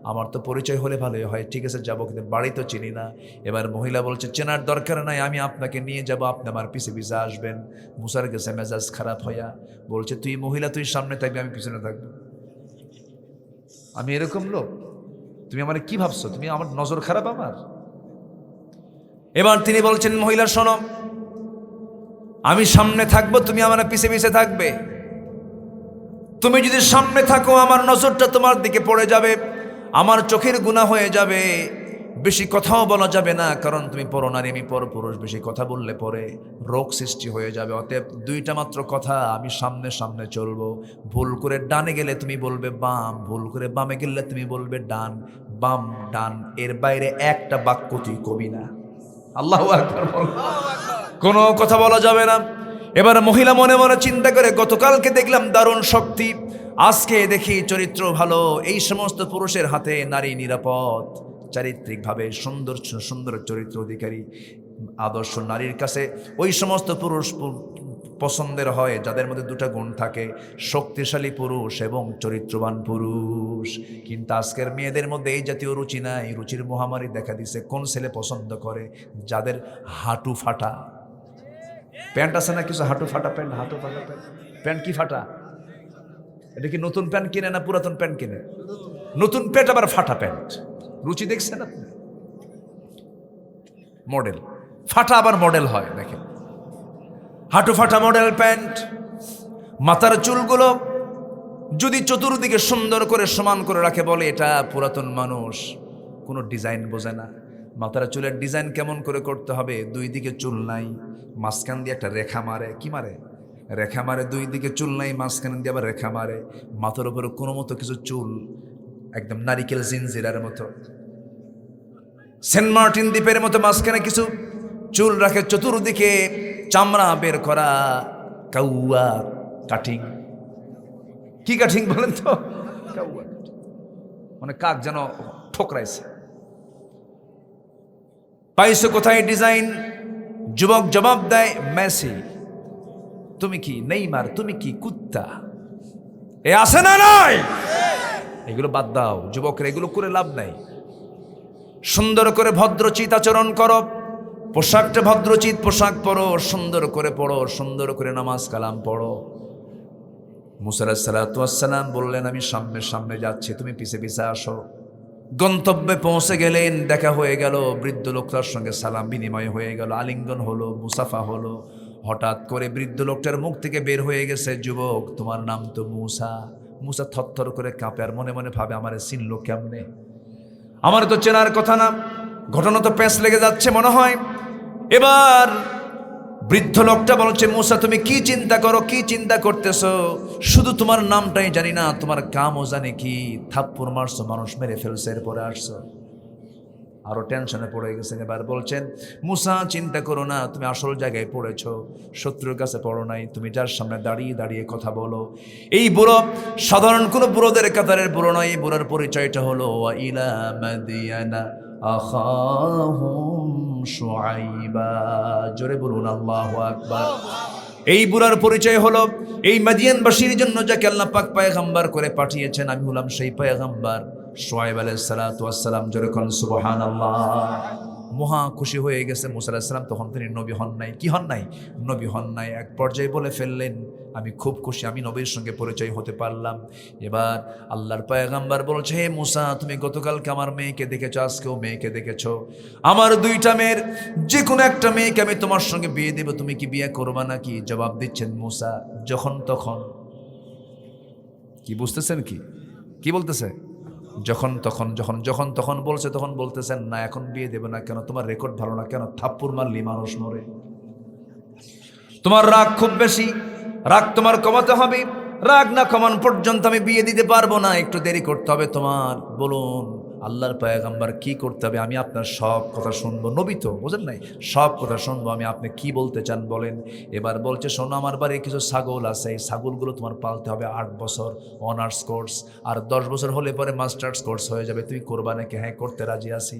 আমার তো পরিচয় হলে ভালোই হয়, ঠিক আছে যাবো, কিন্তু বাড়ি তো চিনি না। এবার মহিলা বলছে, চেনার দরকার নাই, আমি আপনাকে নিয়ে যাব, আপনি আমার পিছে পিছে আসবেন। মুসার গেছে মেজাজ খারাপ হইয়া, বলছে তুই মহিলা, তুই সামনে থাকবি, আমি পিছনে থাকবো। আমি এরকম লোক? তুমি আমার কি ভাবছো? তুমি আমার নজর খারাপ আমার? এবার তিনি বলছেন, মহিলা শোনো, আমি সামনে থাকবো, তুমি আমার পিছে পিছে থাকবে। তুমি যদি সামনে থাকো আমার নজরটা তোমার দিকে পড়ে যাবে, আমার চোখের গুনাহ হয়ে যাবে। বেশি কথাও বলা যাবে না, কারণ তুমি পরনারী, আমি পরপুরুষ, বেশি কথা বললে পরে রোগ সৃষ্টি হয়ে যাবে। অতএব দুইটা মাত্র কথা, আমি সামনে সামনে চলবো। ভুল করে ডানে গেলে তুমি বলবে বাম, ভুল করে বামে গেলে তুমি বলবে ডান, বাম ডান, এর বাইরে একটা বাক্য তুই কবি না। আল্লাহু আকবার। কোনো কথা বলা যাবে না। এবার মহিলা মনে মনে চিন্তা করে, গতকালকে দেখলাম দারুণ শক্তি, আজকে দেখি চরিত্র ভালো, এই সমস্ত পুরুষের হাতে নারী নিরাপদ, চারিত্রিকভাবে সুন্দর সুন্দর চরিত্র অধিকারী আদর্শ নারীর কাছে ওই সমস্ত পুরুষ পছন্দের হয় যাদের মধ্যে দুটা গুণ থাকে, শক্তিশালী পুরুষ এবং চরিত্রবান পুরুষ। কিন্তু আজকের মেয়েদের মধ্যে এই জাতীয় রুচি নাই, রুচির মহামারী দেখা দিছে। কোন ছেলে পছন্দ করে? যাদের হাঁটু ফাটা প্যান্ট আছে না কিছু, হাঁটু ফাটা প্যান্ট, হাঁটু ফাটা প্যান্ট। প্যান্ট কি ফাটা? এটা কি নতুন প্যান্ট কিনে না পুরাতন প্যান্ট কিনে? নতুন প্যান্ট আবার ফাটা প্যান্ট। রুচি দেখছেন আপনি? মডেল, ফাটা আবার মডেল হয়। দেখেন, হাঁটু ফাটা মডেল প্যান্ট, মাথার চুলগুলো যদি চতুর্দিকে সুন্দর করে সমান করে রাখে, বলে এটা পুরাতন মানুষ, কোনো ডিজাইন বোঝে না। মাথার চুলের ডিজাইন কেমন করে করতে হবে, দুই দিকে চুল নাই, মাঝখান দিয়ে একটা রেখা মারে, কি মারে, রেখা মারে, দুই দিকে চুল নাই, মাঝখান দিয়ে আবার রেখা মারে, মাথার উপরে কোনো মতো কিছু চুল, একদম নারিকেল জিনজিরার মতো, সেন্ট মার্টিন দ্বীপের মতো মাঝখানে কিছু চুল রাখে, চতুর্দিকে চামড়া বের করা, কাউয়া কাটিং। কি কাটিং বলেন তো? কাউয়া কাটিং, মানে কাক যেন ঠোকরাইছে। পাইছো কোথায় ডিজাইন? যুবক জবাব দেয়, মেসি। তুমি কি নেইমার? তুমি কি কুত্তা? এ আছে না নাই? এগুলো বাদ দাও যুবকরা, এগুলো করে লাভ নাই। সুন্দর করে ভদ্রচিত আচরণ করো, পোশাকটা ভদ্রচিত পোশাক পরো, সুন্দর করে পড়ো, সুন্দর করে নামাজ কালাম পড়ো। মুসা আলাইহিস সালাতু ওয়াস সালাম বললেন, আমি সামনে সামনে যাচ্ছি, তুমি পিছে পিছে আসো। গন্তব্যে পৌঁছে গেলেন, দেখা হয়ে গেল, বৃদ্ধ লোকটার সঙ্গে সালাম বিনিময় হয়ে গেল, আলিঙ্গন হলো, মুসাফা হলো। হঠাৎ করে বৃদ্ধ লোকটার মুখ থেকে বের হয়ে গেছে, যুবক তোমার নাম তো মুসা। মুসা থরথর করে কাঁপে, আর মনে মনে ভাবে, আমারে চিনলো কেমনে? আমার তো চেনার কথা না, ঘটনা তো প্যাঁচ লেগে যাচ্ছে মনে হয়। এবার বৃদ্ধ লোকটা বলছে, মুসা তুমি কি চিন্তা করো, কি চিন্তা করতেছো? শুধু তোমার নামটাই জানি না, তোমার কামও জানি কি? থাপ্পড় মারছো, মানুষ মেরে ফেলছে, এরপরে আসছো। আরো টেনশনে পড়ে গেছেন। এবার বলছেন, মুসা চিন্তা করো না, তুমি আসল জায়গায় পড়েছো, শত্রুর কাছে পড়ো নাই, তুমি যার সামনে দাঁড়িয়ে দাঁড়িয়ে কথা বলো। এই বুড়ো সাধারণ কোনো বুড়োদের কাতারের বুড়ো নয়, এই বুড়োর পরিচয়টা হলো ইলা মাদিয়ানা আখাহুম শুআইবা। জোরে বলুন আল্লাহু আকবার। এই বুড়ার পরিচয় হলো এই মাদিয়ানবাসীর জন্য যাকে আল্লাহ পাক পয়গম্বর করে পাঠিয়েছেন, আমি হলাম সেই পয়গম্বর শুআইব আলাইহিস সালাতু ওয়াস সালাম। জোরে কোন সুবহানাল্লাহ। মহা খুশি হয়ে গেছে মুসা আলাইহিস সালাম। তখন তিনি নবী হন নাই, কি হন নাই? নবী হন নাই। এক পর্যায়ে বলে ফেললেন, আমি খুব খুশি, আমি নবীর সঙ্গে পরিচয় হতে পারলাম। এবার আল্লাহর পয়গম্বর বলছে, হে মুসা, তুমি গতকালকে আমার মেয়েকে দেখেছো, আজকেও মেয়েকে দেখেছো। আমার দুইটা মেয়ের যে কোনো একটা মেয়েকে আমি তোমার সঙ্গে বিয়ে দেব, তুমি কি বিয়ে করবা নাকি? জবাব দিচ্ছেন মুসা, যখন তখন। কি বুঝতেছেন? কি বলতেছে? যখন তখন। যখন তখন বলছে, তখন বলতেছেন না এখন বিয়ে দেবে না। কেন? তোমার রেকর্ড ভালো না? কেন? থাপ্পড় মারলি মানুষ মরে। তোমার রাগ খুব বেশি, রাগ তোমার কমাতে হবে। রাগ না কমান পর্যন্ত আমি বিয়ে দিতে পারবো না, একটু দেরি করতে হবে তোমার। বলুন আল্লাহর পয়গম্বর কি করতে হবে? আমি আপনার সব কথা শুনবো। নবী তো, বোঝেন নাই? সব কথা শুনবো আমি, আপনি কি বলতে চান বলেন। এবার বলছে, শোনো, আমার বাড়ি কিছু ছাগল আছে, এই ছাগলগুলো তোমার পালতে হবে 8 বছর অনার্স কোর্স, আর 10 বছর হলে পরে মাস্টার্স কোর্স হয়ে যাবে। তুমি করবা নাকি? হ্যাঁ, করতে রাজি আছি।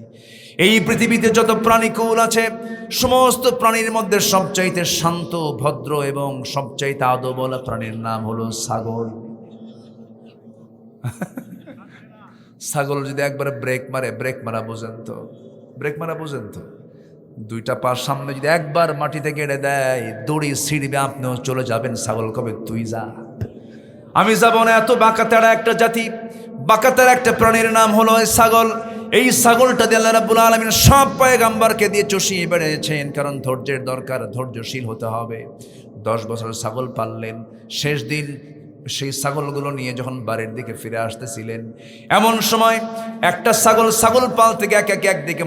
এই পৃথিবীতে যত প্রাণীকুল আছে, সমস্ত প্রাণীর মধ্যে সবচাইতে শান্ত, ভদ্র এবং সবচাইতে আদবওয়ালা প্রাণীর নাম হলো ছাগল। ছাগল যদি একবারে ব্রেক মারা বোঝেন তো? ব্রেক মারা বোঝেন তো? দুইটা পা সামনে যদি একবার মাটিতে গেড়ে দেয়, দড়ি ছিঁড়বে, আপনিও চলে যাবেন। ছাগল কবে তুই যা, আমি যাব না। এত বাঁকাতেড়া একটা জাতি, বাঁকাতেড়া একটা প্রাণীর নাম হলো ছাগল। এই ছাগলটা দিয়ে আল্লাহ রাব্বুল আলামিন সব পয়গম্বরকে দিয়ে চষিয়ে বেড়েছেন, কারণ ধৈর্যের দরকার, ধৈর্যশীল হতে হবে। 10 বছর ছাগল পাললেন। শেষ দিন সেই ছাগলগুলো নিয়ে যখন বাড়ির দিকে ফিরে আসতেছিলেন, এমন সময় একটা ছাগল পালতে গিয়ে একদিকে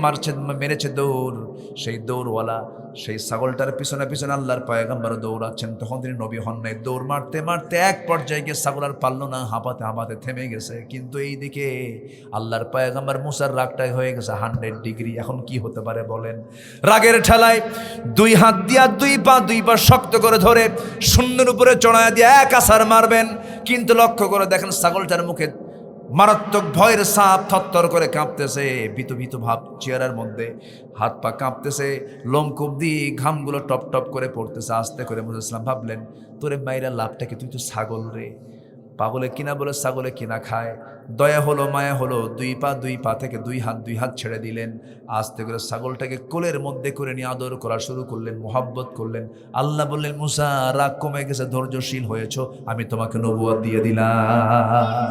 মেরেছে দৌড়। সেই দৌড়ওয়ালা সেই ছাগলটার পিছনে পিছনে আল্লাহর পয়গম্বর দৌড়াচ্ছেন। তখন তিনি নবী হন নাই। দৌড় মারতে মারতে এক পর্যায়ে গিয়ে ছাগল আর পারল না, হাঁপাতে থেমে গেছে। কিন্তু এইদিকে আল্লাহর পয়গম্বর মুসার রাগটাই হয়ে গেছে 100 ডিগ্রি। এখন কি হতে পারে বলেন? রাগের ঠেলায় 2 হাত দিয়া 2 পা শক্ত করে ধরে শূন্যের উপরে চড়ায় দিয়ে এক আছাড় মারবেন। কিন্তু লক্ষ্য করে দেখেন ছাগলটার মুখে মারাত্মক ভয়ের সাপ থরথর করে কাঁপতেছে, ভীত ভাব চেহারার মধ্যে, হাত পা কাঁপতেছে, লোমকূপ দিয়ে ঘামগুলো টপ টপ করে পড়তেছে। আস্তে করে মুসা ইসলাম ভাবলেন, তোরে মাইরা লাভটা কি? তুই তো ছাগল রে, পাগলে কিনা বলে ছাগলে কিনা খায়। দয়া হলো, মায়া হলো, 2 পা থেকে 2 হাত ছেড়ে দিলেন। আস্তে করে ছাগলটাকে কোলের মধ্যে করে নিয়ে আদর করা শুরু করলেন, মোহাব্বত করলেন। আল্লাহ বললেন, মুসা রাগ কমে গেছে, ধৈর্যশীল হয়েছ, আমি তোমাকে নবুয়ত দিয়ে দিলাম।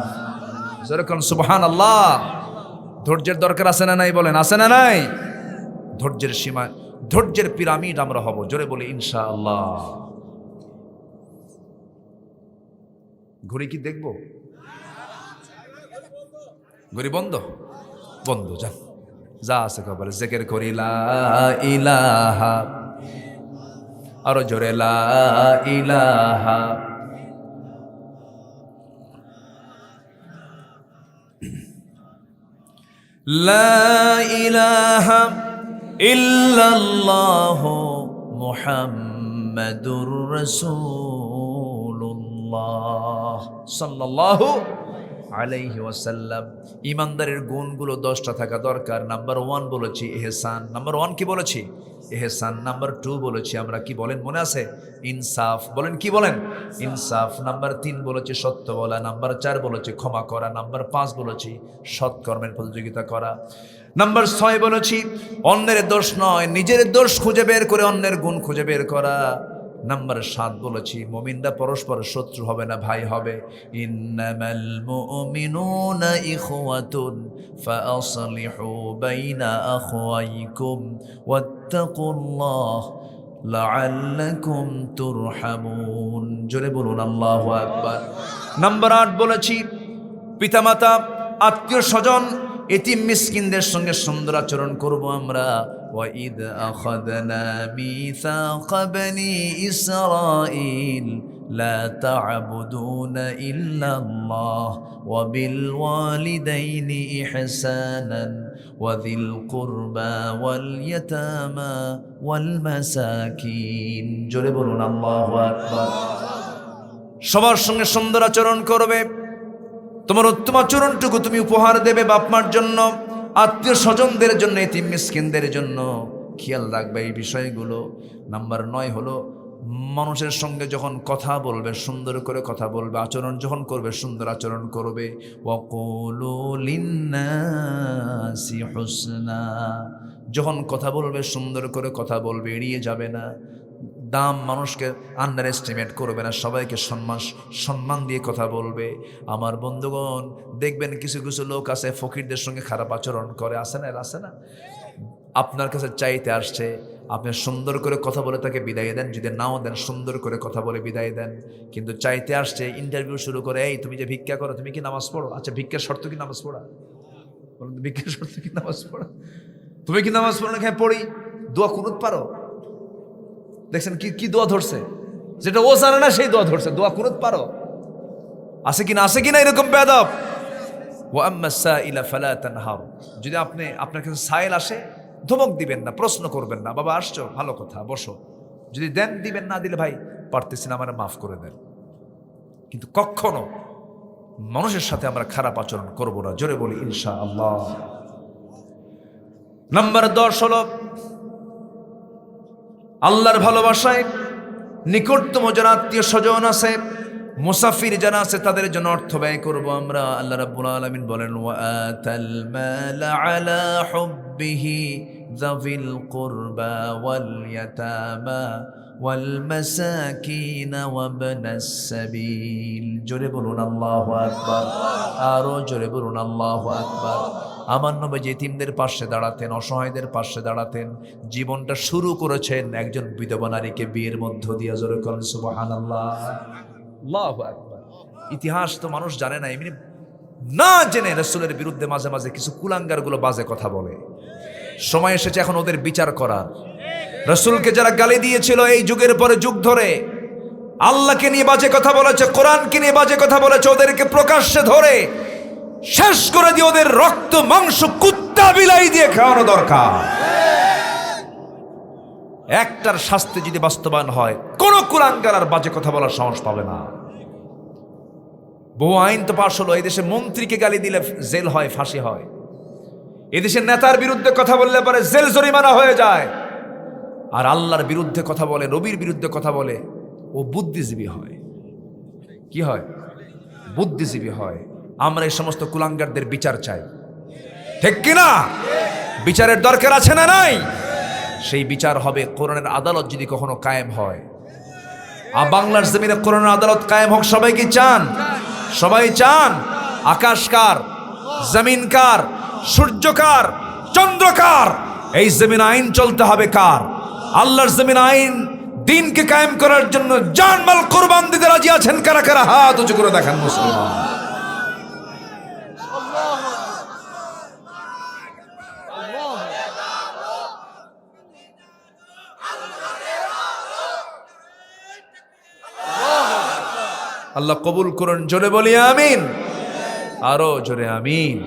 যেরকম সুবহানাল্লাহ। ধৈর্যের দরকার আছে না নাই? বলেন, আছে না নাই? ধৈর্যের সীমা ধৈর্যের পিরামিড আমরা হব। জোরে বলি ইনশাআল্লাহ। ঘড়ি কি দেখবো? ঘড়ি বন্ধ বন্ধ, যান যা আছে কবর জিকির করি লা ইলাহা, আরো জোরে লা ইলাহা। লা ইলাহা ইল্লাল্লাহু মুহাম্মাদুর রাসূলুল্লাহ সাল্লাল্লাহু আলাইহি ওয়াসাল্লাম। ইমানদারের গুণগুলো 10টা থাকা দরকার। নাম্বার 1 বলেছি ইহসান। নাম্বার 1 কি বলেছি? ইহসান। নাম্বার 2 বলেছি আমরা কি, বলেন মনে আছে? ইনসাফ। বলেন কি বলেন? ইনসাফ। নাম্বার 3 বলেছি সত্য বলা। নাম্বার 4 বলেছি ক্ষমা করা। নাম্বার 5 বলেছি সৎকর্মের প্রতিযোগিতা করা। নাম্বার 6 বলেছি অন্যের দোষ নয়, নিজের দোষ খুঁজে বের করে অন্যের গুণ খুঁজে বের করা। নাম্বার 7 বলেছি মুমিনরা পরস্পর শত্রু হবে না, ভাই হবে। ইন্নামাল মুমিনুনা ইখওয়াতুন ফাআসলিহু বাইনা আখওয়াইকুম ওয়াত্তাকুল্লাহ লাআল্লাকুম তুরহামুন। জোরে বলুন আল্লাহু আকবার। নাম্বার 8 বলেছি পিতামাতা, আত্মীয় স্বজন, এতিম মিসকিনদের সঙ্গে সুন্দর আচরণ করব আমরা। وَإِذْ أَخَذْنَا مِيثَاقَ بَنِي إِسْرَائِيلَ لَا تَعْبُدُونَ إِلَّا اللَّهَ وَبِالْوَالِدَيْنِ إِحْسَانًا وَذِي الْقُرْبَى وَالْيَتَامَى وَالْمَسَاكِينَ। জোরে বলুন আল্লাহু আকবার। সবার সঙ্গে সুন্দর আচরণ করবে। তোমার উত্তম আচরণটুকু তুমি উপহার দেবে বাপ মার জন্য, আত্মীয় স্বজনদের জন্য, এতিম মিসকিনদের জন্য। খেয়াল রাখবে এই বিষয়গুলো। নাম্বার 9 হলো মানুষের সঙ্গে যখন কথা বলবে সুন্দর করে কথা বলবে, আচরণ যখন করবে সুন্দর আচরণ করবে। ওয়াকুলু লিন্নাসি হুসনা, যখন কথা বলবে সুন্দর করে কথা বলবে, এড়িয়ে যাবে না। দাম মানুষকে আন্ডার এস্টিমেট করবে না, সবাইকে সম্মান দিয়ে কথা বলবে। আমার বন্ধুগণ দেখবেন কিছু কিছু লোক আছে ফকিরদের সঙ্গে খারাপ আচরণ করে, আসে না? আসে না? আপনার কাছে চাইতে আসছে, আপনি সুন্দর করে কথা বলে তাকে বিদায় দেন, যদি নাও দেন সুন্দর করে কথা বলে বিদায় দেন। কিন্তু চাইতে আসছে, ইন্টারভিউ শুরু করে, এই তুমি যে ভিক্ষা করো তুমি কি নামাজ পড়ো? আচ্ছা ভিক্ষার শর্ত কি নামাজ পড়া? বলুন ভিক্ষার শর্ত কি নামাজ পড়া? তুমি কি নামাজ পড়ো না? হ্যাঁ পড়ি। দোয়া কুনুত পারো? দেখছেন কি কি দোয়া ধরছে, যেটা ও জানে না সেই দোয়া ধরছে। দোয়া কুনুত পারো? আছে কিনা? আছে কিনা এরকম বেয়াদব? ওয়া আম্মা সাইলা ফালা তানহার, যদি আপনার কাছে সাইল আসে ধমক দিবেন না, প্রশ্ন করবেন না, বাবা আসছো ভালো কথা বসো, যদি দেন দিবেন, না দিলে ভাই পারতেছি না আমার মাফ করে দেন। কিন্তু কখনো মানুষের সাথে আমরা খারাপ আচরণ করব না। জোরে বলি ইনশাআল্লাহ। নাম্বার 10 হলো আল্লাহর ভালোবাসায় নিকটতম যারা আত্মীয় স্বজন আছে, মুসাফির যারা আছে, তাদের জন্য অর্থ ব্যয় করব আমরা। আল্লাহ রাব্বুল আলামিন বলেন ওয়া আতাল মালা আলা হুব্বিহি যাবিল কুরবা ওয়াল ইয়াতামা ওয়াল মাসাকিন ওয়া ইবনাস সাবিল। জোরে বলুন আল্লাহু আকবার। আরো জোরে বলুন আল্লাহু আকবার। আমার নবী যতীমদের পাশে দাঁড়াতেন, অসহায়দের পাশে দাঁড়াতেন। জীবনটা শুরু করেছেন একজন বিধবা নারীকে বিয়ের মধ্য দিয়ে। জোরে করেন সুবহানাল্লাহ, আল্লাহু আকবার। ইতিহাস তো মানুষ জানে না, এমনি না জেনে রাসূলের বিরুদ্ধে মাঝে মাঝে কিছু কুলাঙ্গারগুলো বাজে কথা বলে। সময় এসেছে এখন ওদের বিচার করার। রাসূলকে যারা গালি দিয়েছিল এই যুগের পরে যুগ ধরে, আল্লাহকে নিয়ে বাজে কথা বলেছে, কোরআনকে নিয়ে বাজে কথা বলেছে, ওদেরকে প্রকাশ্যে ধরে শেষ করে দিয়ে ওদের রক্ত মাংস কুত্তা বিলাই দিয়ে খাওয়ানো দরকার। একটার শাস্তি যদি বাস্তবায়ন হয়, কোন কুলাঙ্গার আর বাজে কথা বলার সাহস পাবে না। বহু আইন তো পাশ হলো, এই দেশে মন্ত্রীকে গালি দিলে জেল হয়, ফাঁসি হয়। এদেশের নেতার বিরুদ্ধে কথা বললে পরে জেল জরিমানা হয়ে যায়। আর আল্লাহর বিরুদ্ধে কথা বলে, নবীর বিরুদ্ধে কথা বলে, ও বুদ্ধিজীবী হয়। কি হয়? বুদ্ধিজীবী হয়। আমরা এই সমস্ত কুলাঙ্গারদের বিচার চাই, ঠিক কিনা? বিচারের দরকার আছে না নাই? সেই বিচার হবে কোরআনের আদালত যদি কখনো কায়েম হয়। আর বাংলার জমিনে কোরআনের আদালত কায়েম হোক সবাই কি চান? সবাই চান। আকাশ কার? জমিন কার? সূর্য কার? চন্দ্র কার? এই জমিনে আইন চলতে হবে কার? আল্লাহর জমিন আইন দিনকে কায়েম করার জন্য জানমাল কুরবান দিতে রাজি আছেন কারা কারা? হাত উঁচু করে দেখান মুসলমান। আল্লাহ কবুল করুন, জোরে বলি আমিন, আরো জোরে আমিন।